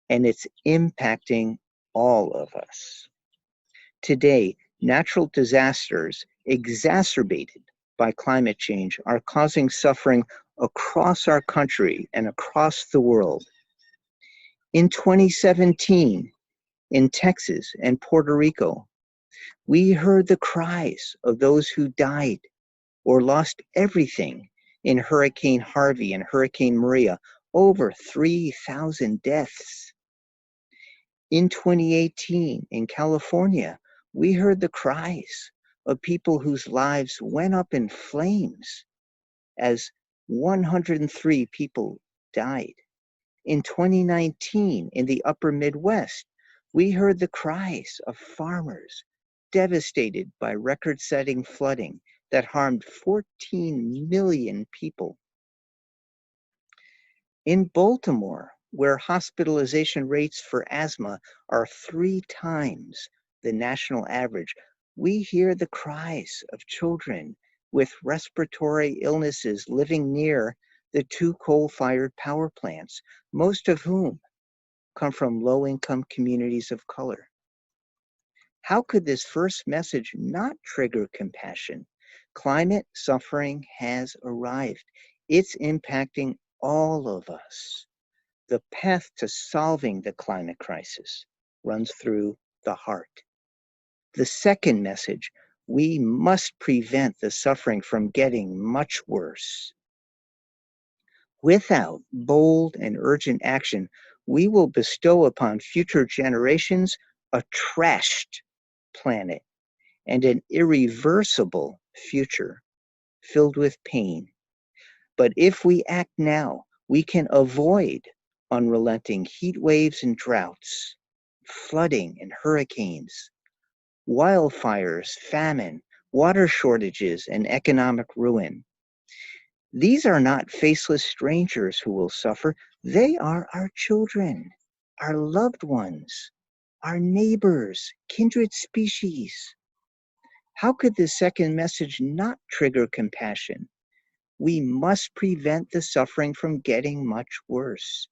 and it's impacting all of us. Today, natural disasters exacerbated by climate change are causing suffering across our country and across the world. In 2017, in Texas and Puerto Rico, we heard the cries of those who died or lost everything in Hurricane Harvey and Hurricane Maria, over 3,000 deaths. In 2018, in California, we heard the cries of people whose lives went up in flames as 103 people died. In 2019, in the upper Midwest, we heard the cries of farmers devastated by record-setting flooding that harmed 14 million people. In Baltimore, where hospitalization rates for asthma are 3 times the national average, we hear the cries of children with respiratory illnesses living near the 2 coal-fired power plants, most of whom come from low-income communities of color. How could this first message not trigger compassion? Climate suffering has arrived. It's impacting all of us. The path to solving the climate crisis runs through the heart. The second message, we must prevent the suffering from getting much worse. Without bold and urgent action, we will bestow upon future generations a trashed planet and an irreversible future filled with pain. But if we act now, we can avoid unrelenting heat waves and droughts, flooding and hurricanes, wildfires, famine, water shortages, and economic ruin. These are not faceless strangers who will suffer. They are our children, our loved ones, our neighbors, kindred species. How could the second message not trigger compassion? We must prevent the suffering from getting much worse.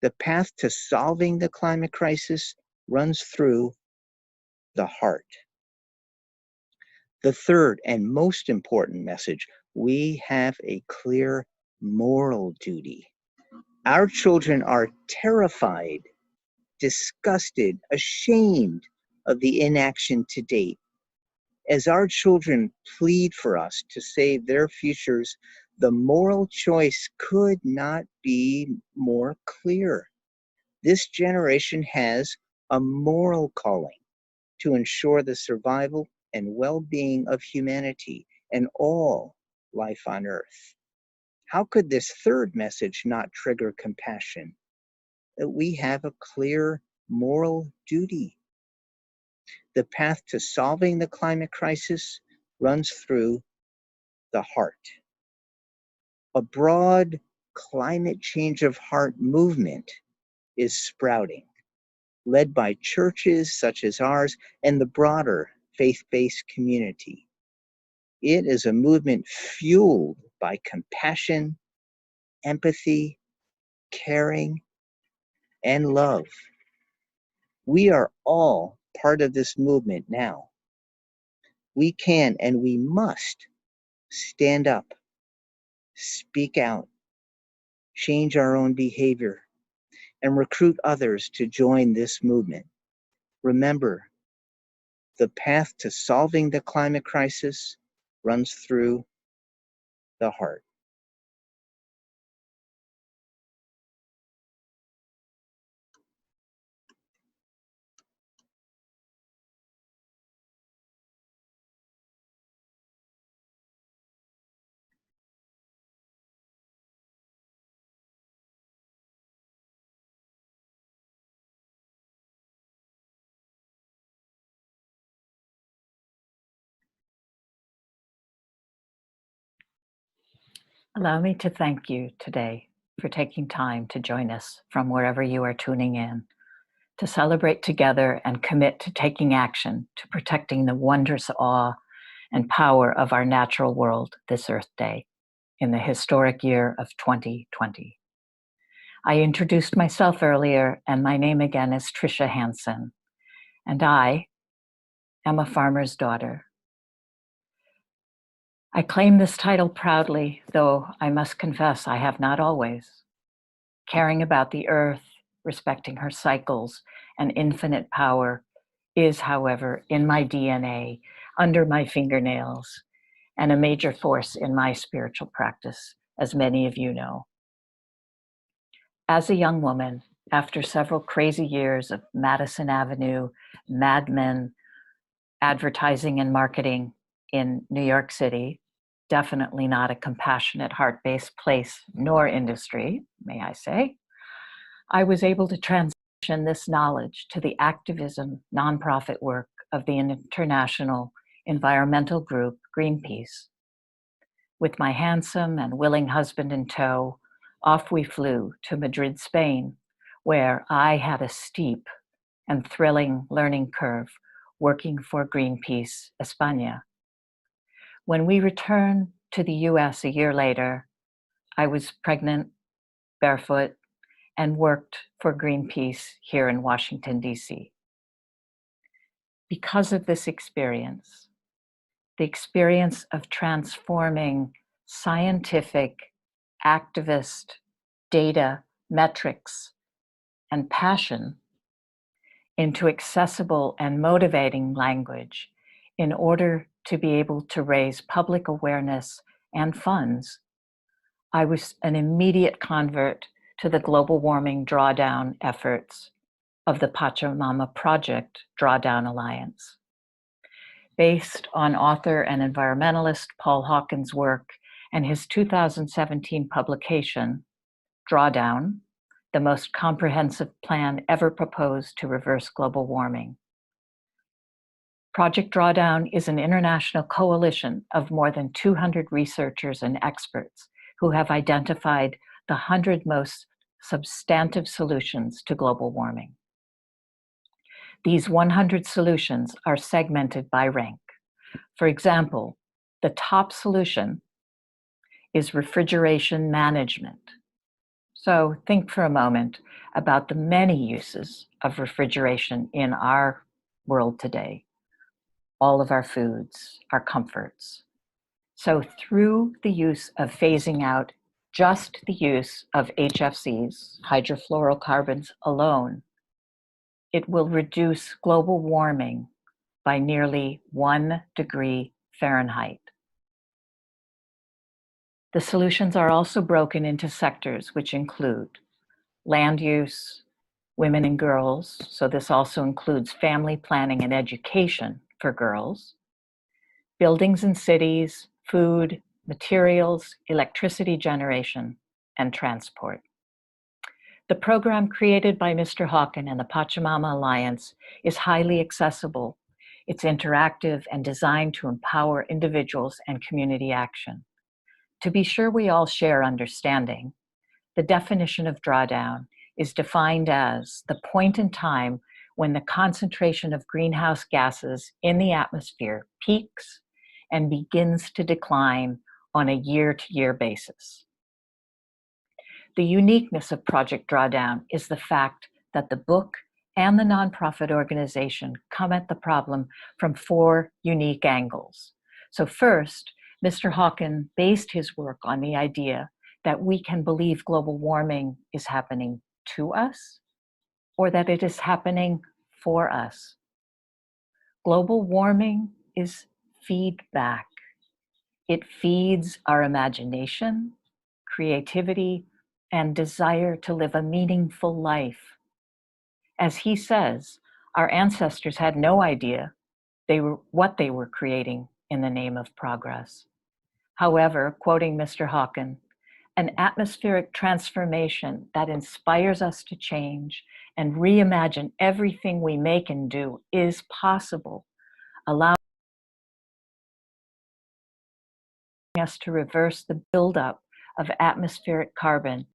The path to solving the climate crisis runs through the heart. The third and most important message, we have a clear moral duty. Our children are terrified, disgusted, ashamed of the inaction to date. As our children plead for us to save their futures, the moral choice could not be more clear. This generation has a moral calling to ensure the survival and well-being of humanity and all life on Earth. How could this third message not trigger compassion? That we have a clear moral duty. The path to solving the climate crisis runs through the heart. A broad climate change of heart movement is sprouting, led by churches such as ours and the broader faith-based community. It is a movement fueled by compassion, empathy, caring, and love. We are all part of this movement now. We can and we must stand up, speak out, change our own behavior, and recruit others to join this movement. Remember, the path to solving the climate crisis runs through the heart. Allow me to thank you today for taking time to join us from wherever you are tuning in, to celebrate together and commit to taking action to protecting the wondrous awe and power of our natural world this Earth Day in the historic year of 2020. I introduced myself earlier, and my name again is Tricia Hanson, and I am a farmer's daughter. I claim this title proudly, though I must confess I have not always. Caring about the earth, respecting her cycles and infinite power is, however, in my DNA, under my fingernails, and a major force in my spiritual practice, as many of you know. As a young woman, after several crazy years of Madison Avenue, Mad Men, advertising and marketing in New York City, definitely not a compassionate, heart-based place nor industry, may I say, I was able to transition this knowledge to the activism, nonprofit work of the international environmental group Greenpeace. With my handsome and willing husband in tow, off we flew to Madrid, Spain, where I had a steep and thrilling learning curve working for Greenpeace España. When we returned to the US a year later, I was pregnant, barefoot, and worked for Greenpeace here in Washington, DC. Because of this experience, the experience of transforming scientific, activist, data, metrics, and passion into accessible and motivating language in order to be able to raise public awareness and funds, I was an immediate convert to the global warming drawdown efforts of the Pachamama Project Drawdown Alliance. Based on author and environmentalist Paul Hawken's work and his 2017 publication, Drawdown, the most comprehensive plan ever proposed to reverse global warming. Project Drawdown is an international coalition of more than 200 researchers and experts who have identified the 100 most substantive solutions to global warming. These 100 solutions are segmented by rank. For example, the top solution is refrigeration management. So think for a moment about the many uses of refrigeration in our world today, all of our foods, our comforts. So through the use of phasing out just the use of HFCs, hydrofluorocarbons alone, it will reduce global warming by nearly 1 degree Fahrenheit. The solutions are also broken into sectors which include land use, women and girls, so this also includes family planning and education for girls, buildings and cities, food, materials, electricity generation, and transport. The program created by Mr. Hawken and the Pachamama Alliance is highly accessible. It's interactive and designed to empower individuals and community action. To be sure we all share understanding, the definition of drawdown is defined as the point in time when the concentration of greenhouse gases in the atmosphere peaks and begins to decline on a year-to-year basis. The uniqueness of Project Drawdown is the fact that the book and the nonprofit organization come at the problem from 4 unique angles. So first, Mr. Hawken based his work on the idea that we can believe global warming is happening to us or that it is happening for us. Global warming is feedback. It feeds our imagination, creativity, and desire to live a meaningful life. As he says, our ancestors had no idea what they were creating in the name of progress. However, quoting Mr. Hawken, an atmospheric transformation that inspires us to change and reimagine everything we make and do is possible, allowing us to reverse the buildup of atmospheric carbon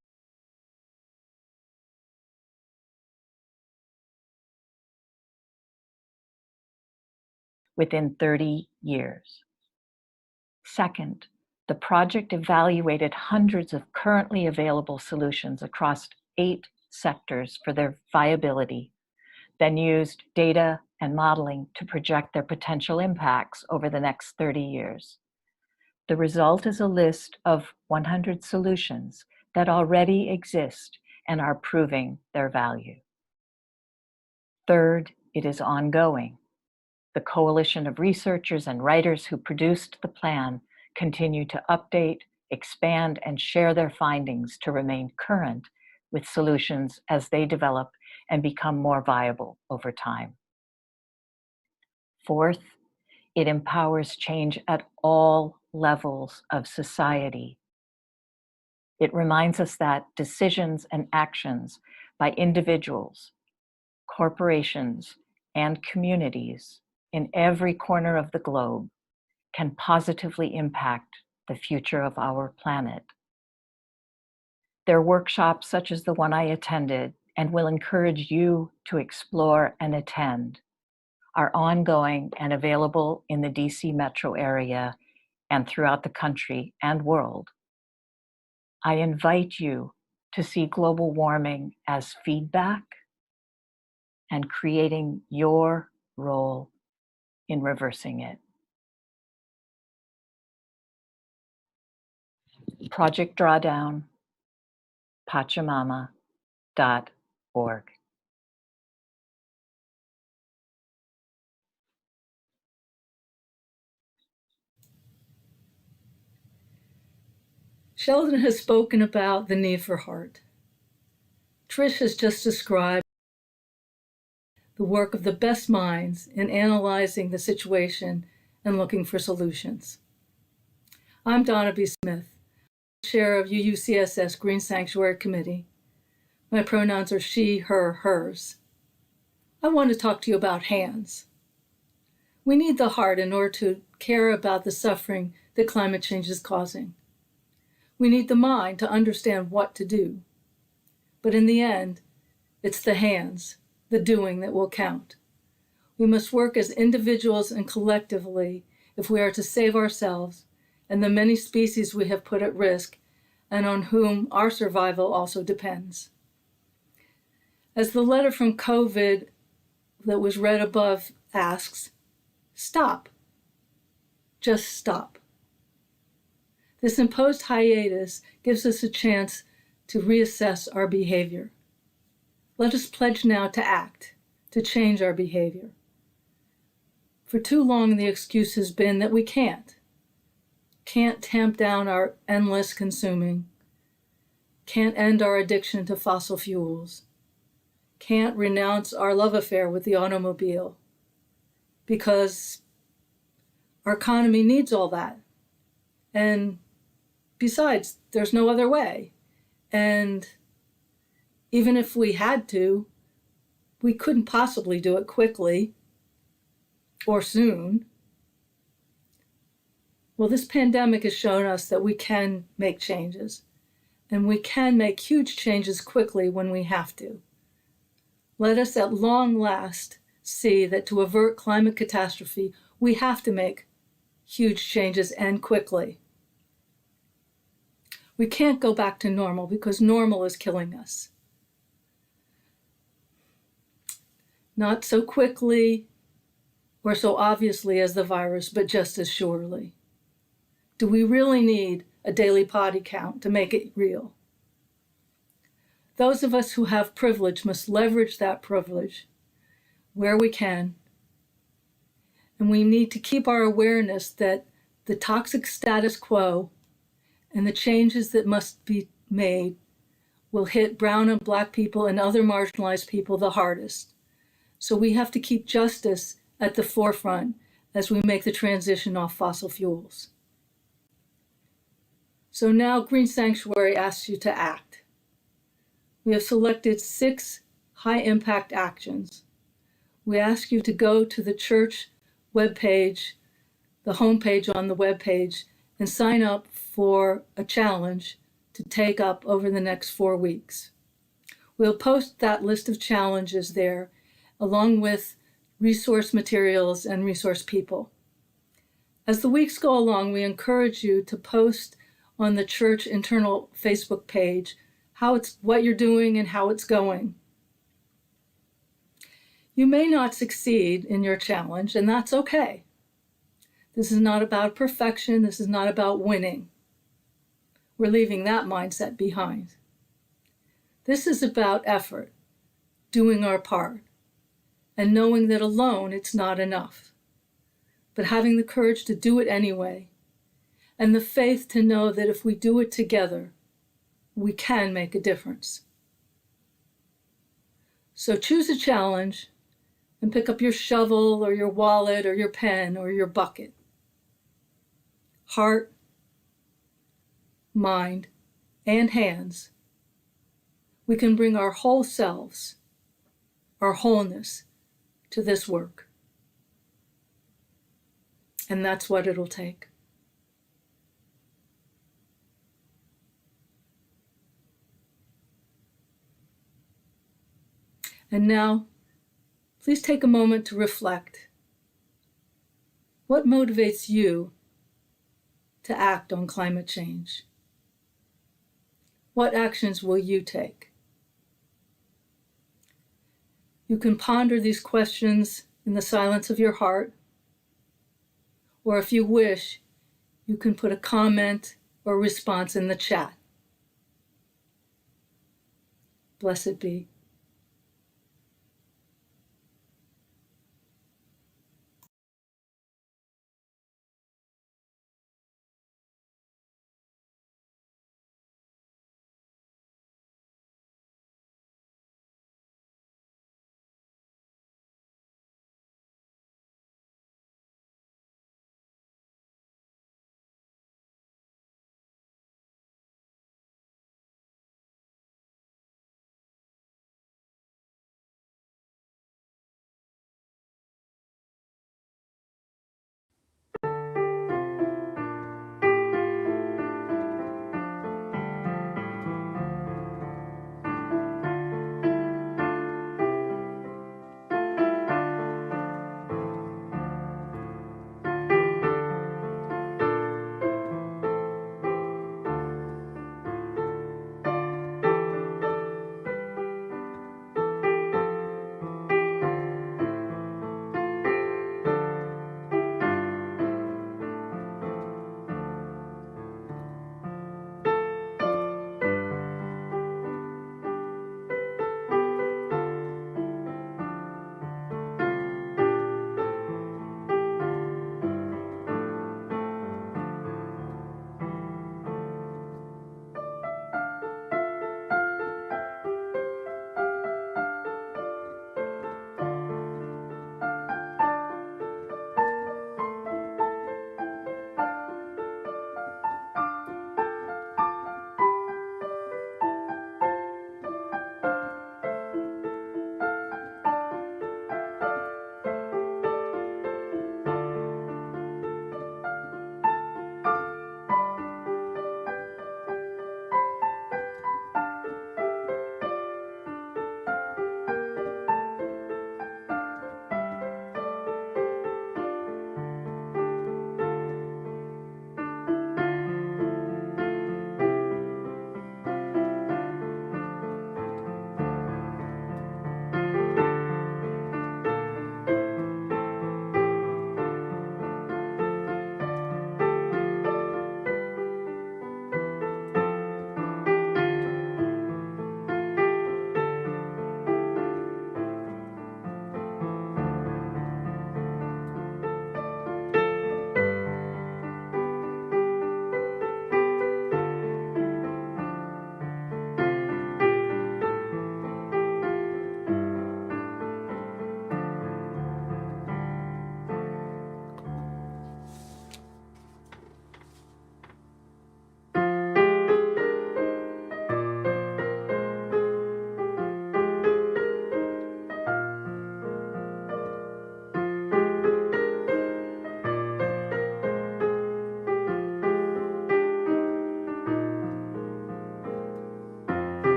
within 30 years. Second, the project evaluated hundreds of currently available solutions across 8 sectors for their viability, then used data and modeling to project their potential impacts over the next 30 years. The result is a list of 100 solutions that already exist and are proving their value. Third, it is ongoing. The coalition of researchers and writers who produced the plan continue to update, expand, and share their findings to remain current with solutions as they develop and become more viable over time. Fourth, it empowers change at all levels of society. It reminds us that decisions and actions by individuals, corporations, and communities in every corner of the globe can positively impact the future of our planet. Their workshops, such as the one I attended and will encourage you to explore and attend, are ongoing and available in the DC metro area and throughout the country and world. I invite you to see global warming as feedback and creating your role in reversing it. Project Drawdown, Pachamama.org. Sheldon has spoken about the need for heart. Tricia has just described the work of the best minds in analyzing the situation and looking for solutions. I'm Doneby Smith, chair of UUCSS Green Sanctuary Committee. My pronouns are she, her, hers. I want to talk to you about hands. We need the heart in order to care about the suffering that climate change is causing. We need the mind to understand what to do. But in the end, it's the hands, the doing, that will count. We must work as individuals and collectively if we are to save ourselves and the many species we have put at risk and on whom our survival also depends. As the letter from COVID that was read above asks, stop. Just stop. This imposed hiatus gives us a chance to reassess our behavior. Let us pledge now to act, to change our behavior. For too long, the excuse has been that we can't tamp down our endless consuming, can't end our addiction to fossil fuels, can't renounce our love affair with the automobile, because our economy needs all that. And besides, there's no other way. And even if we had to, we couldn't possibly do it quickly or soon. Well, this pandemic has shown us that we can make changes, and we can make huge changes quickly when we have to. Let us at long last see that to avert climate catastrophe, we have to make huge changes and quickly. We can't go back to normal because normal is killing us. Not so quickly or so obviously as the virus, but just as surely. Do we really need a daily potty count to make it real? Those of us who have privilege must leverage that privilege where we can. And we need to keep our awareness that the toxic status quo and the changes that must be made will hit brown and black people and other marginalized people the hardest. So we have to keep justice at the forefront as we make the transition off fossil fuels. So now Green Sanctuary asks you to act. We have selected 6 high-impact actions. We ask you to go to the church webpage, the homepage on the webpage, and sign up for a challenge to take up over the next 4 weeks. We'll post that list of challenges there, along with resource materials and resource people. As the weeks go along, we encourage you to post on the church internal Facebook page what you're doing and how it's going. You may not succeed in your challenge, and that's okay. This is not about perfection. This is not about winning. We're leaving that mindset behind. This is about effort, doing our part, and knowing that alone it's not enough, but having the courage to do it anyway, and the faith to know that if we do it together, we can make a difference. So choose a challenge and pick up your shovel or your wallet or your pen or your bucket. heart, mind, and hands, we can bring our whole selves, our wholeness, to this work. And that's what it'll take. And now, please take a moment to reflect. What motivates you to act on climate change? What actions will you take? You can ponder these questions in the silence of your heart, or if you wish, you can put a comment or response in the chat. Blessed be.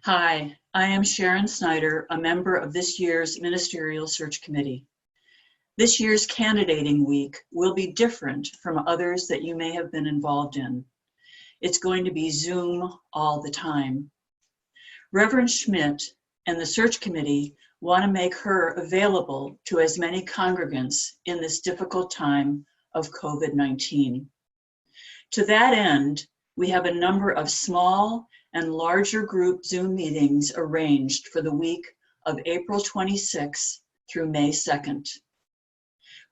Hi, I am Sharon Snyder, a member of this year's Ministerial Search Committee. This year's candidating week will be different from others that you may have been involved in. It's going to be Zoom all the time. Reverend Schmidt and the search committee want to make her available to as many congregants in this difficult time of COVID-19. To that end, we have a number of small and larger group Zoom meetings arranged for the week of April 26th through May 2nd.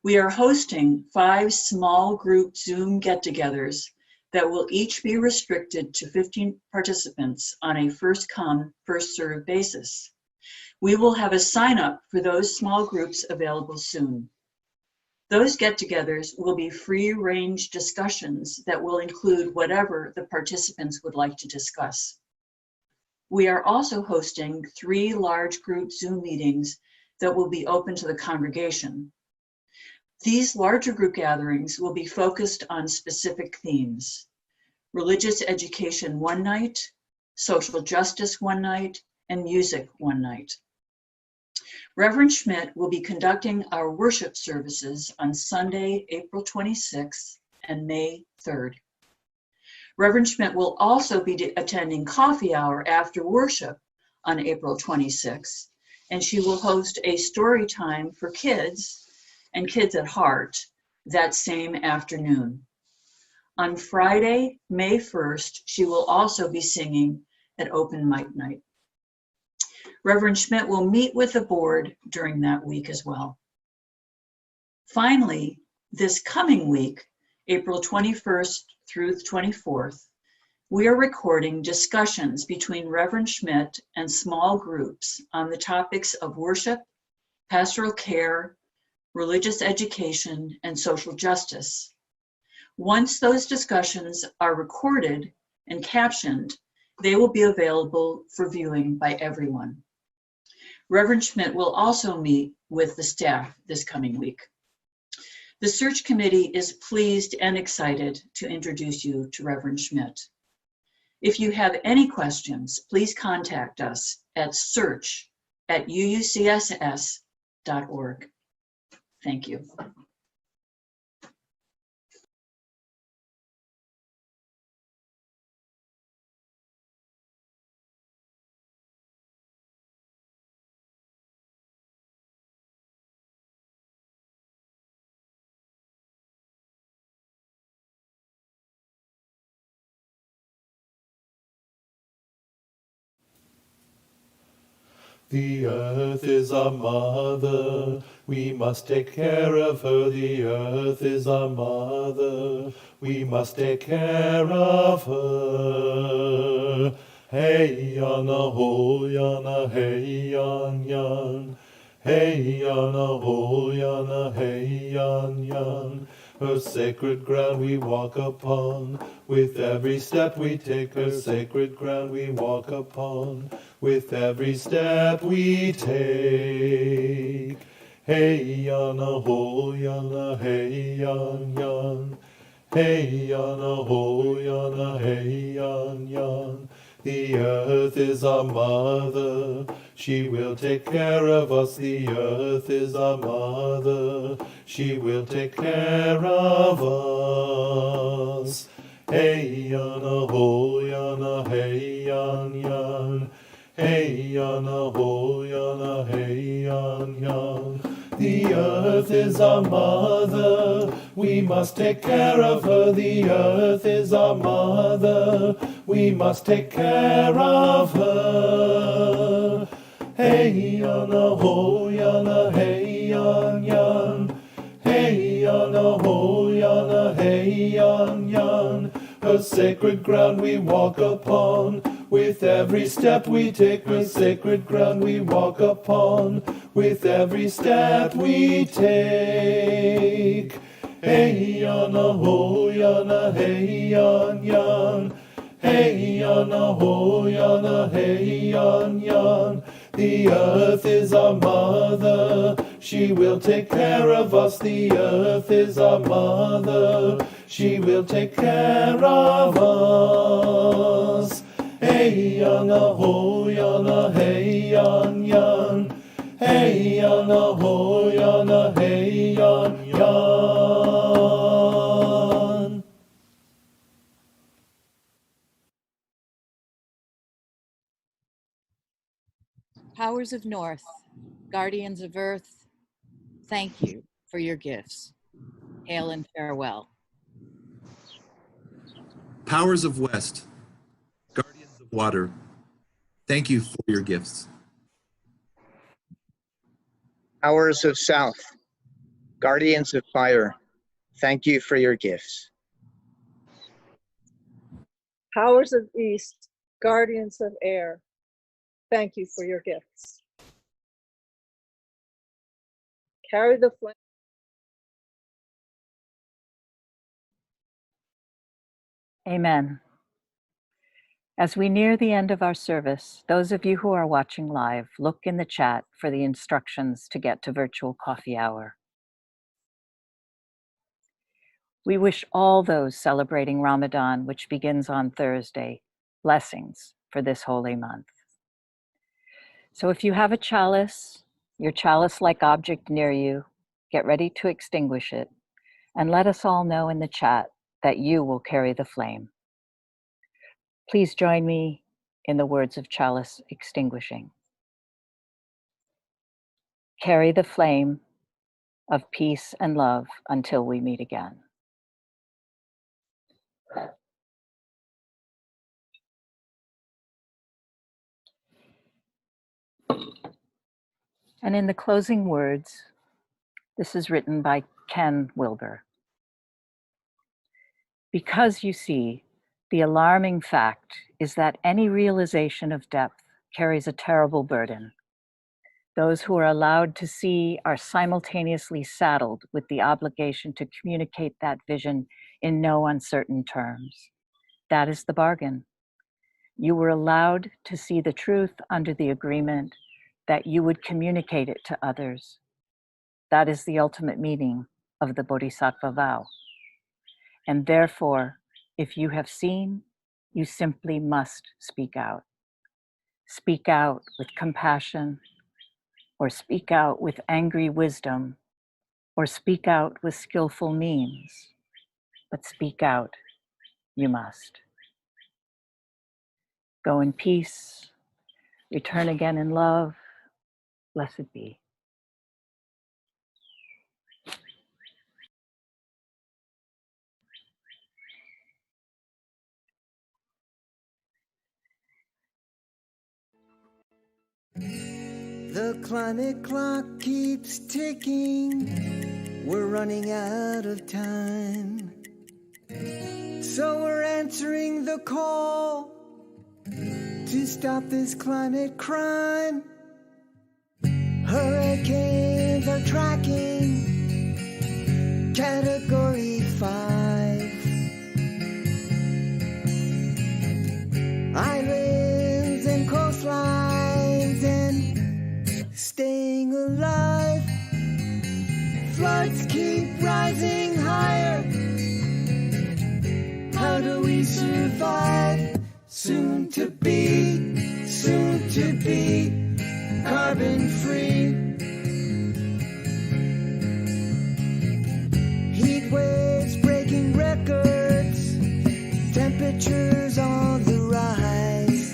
We are hosting 5 small group Zoom get-togethers that will each be restricted to 15 participants on a first-come, first-served basis. We will have a sign-up for those small groups available soon. Those get-togethers will be free-range discussions that will include whatever the participants would like to discuss. We are also hosting 3 large group Zoom meetings that will be open to the congregation. These larger group gatherings will be focused on specific themes: religious education one night, social justice one night, and music one night. Reverend Schmidt will be conducting our worship services on Sunday, April 26th and May 3rd. Reverend Schmidt will also be attending coffee hour after worship on April 26th, and she will host a story time for kids and Kids at Heart that same afternoon. On Friday, May 1st, she will also be singing at Open Mic Night. Reverend Schmidt will meet with the board during that week as well. Finally, this coming week, April 21st through the 24th, we are recording discussions between Reverend Schmidt and small groups on the topics of worship, pastoral care, religious education, and social justice. Once those discussions are recorded and captioned, they will be available for viewing by everyone. Reverend Schmidt will also meet with the staff this coming week. The search committee is pleased and excited to introduce you to Reverend Schmidt. If you have any questions, please contact us at search@uucss.org. Thank you. The earth is our mother, we must take care of her. The earth is our mother, we must take care of her. Hey yana ho yana, hey yan yan. Hey yana ho yana, hey yan yan. Her sacred ground we walk upon, with every step we take. Her sacred ground we walk upon, with every step we take. Hey yana ho yana, hey yan yan. Hey yana ho yana, hey yan yan. The earth is our mother, she will take care of us. The earth is our mother, she will take care of us. Hey yana ho yana, hey yan yan. Hey yana ho yana, hey yan yan. The earth is our mother, we must take care of her. The earth is our mother, we must take care of her. Hey yana ho yana, hey yan yan. Hey yana ho yana, hey yan yan. Her sacred ground we walk upon, with every step we take. Her sacred ground we walk upon, with every step we take. Hey yana ho yana, hey yan yan. Hey yana ho yana, hey yan yan. The earth is our mother, she will take care of us. The earth is our mother, she will take care of us. Hey yana ho yana. yon, yon. Hey, yon, a ho, yon, a hey, yon, yon. Powers of North, guardians of Earth, thank you for your gifts. Hail and farewell. Powers of West, guardians of water, thank you for your gifts. Powers of South, guardians of fire, thank you for your gifts. Powers of East, guardians of air, thank you for your gifts. Carry the flame. Amen. As we near the end of our service, those of you who are watching live, look in the chat for the instructions to get to virtual coffee hour. We wish all those celebrating Ramadan, which begins on Thursday, blessings for this holy month. So if you have a chalice, your chalice-like object near you, get ready to extinguish it, and let us all know in the chat that you will carry the flame. Please join me in the words of chalice extinguishing. Carry the flame of peace and love until we meet again. And in the closing words, this is written by Ken Wilber. Because you see, the alarming fact is that any realization of depth carries a terrible burden. Those who are allowed to see are simultaneously saddled with the obligation to communicate that vision in no uncertain terms. That is the bargain. You were allowed to see the truth under the agreement that you would communicate it to others. That is the ultimate meaning of the Bodhisattva vow. And therefore, if you have seen, you simply must speak out. Speak out with compassion, or speak out with angry wisdom, or speak out with skillful means. But speak out, you must. Go in peace, return again in love. Blessed be. The climate clock keeps ticking. We're running out of time. So we're answering the call to stop this climate crime. Hurricanes are tracking Category 5. Islands and coastlines and staying alive. Floods keep rising higher. How do we survive? Soon to be carbon free. Heat waves breaking records, temperatures on the rise.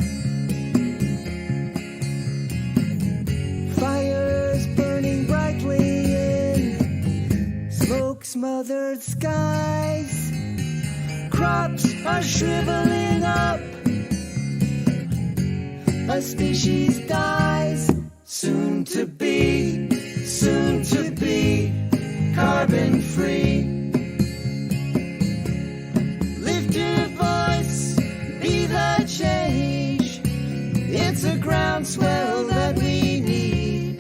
Fires burning brightly in smoke-smothered skies. Crops are shriveling up. A species dies. Soon to be carbon free. Lift your voice, be the change. It's a groundswell that we need.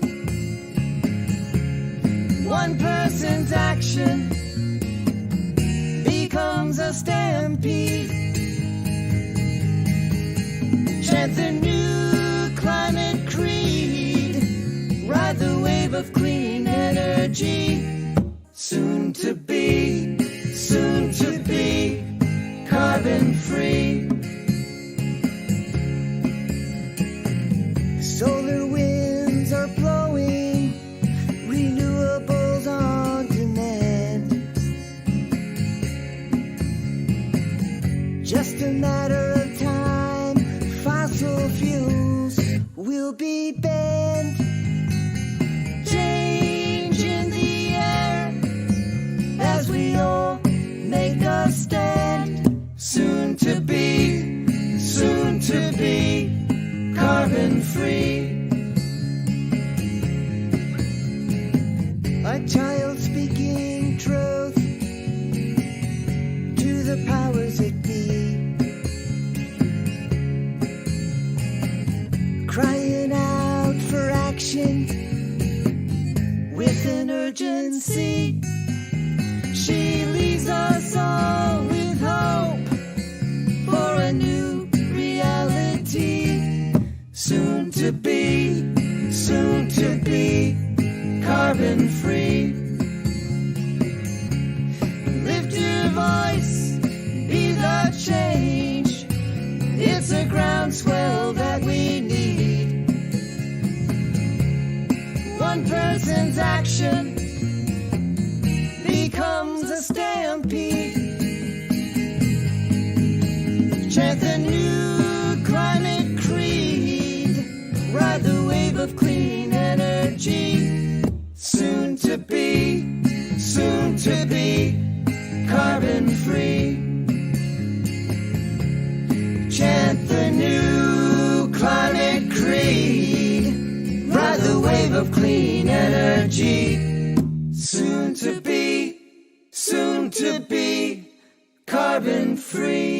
One person's action becomes a stampede. Chant the new climate creed. Ride the wave of clean energy. Soon to be carbon free. Solar wind will be banned. Change in the air as we all make a stand. Soon to be carbon free. A child speaking truth to the powers that be, crying out for action with an urgency. She leaves us all with hope for a new reality. Soon to be carbon free. Lift your voice, be the change. It's a groundswell that we need. One person's action becomes a stampede. Chant the new climate creed. Ride the wave of clean energy. Soon to be carbon free. Chant the new climate creed. Ride the wave of clean energy. Soon to be carbon free.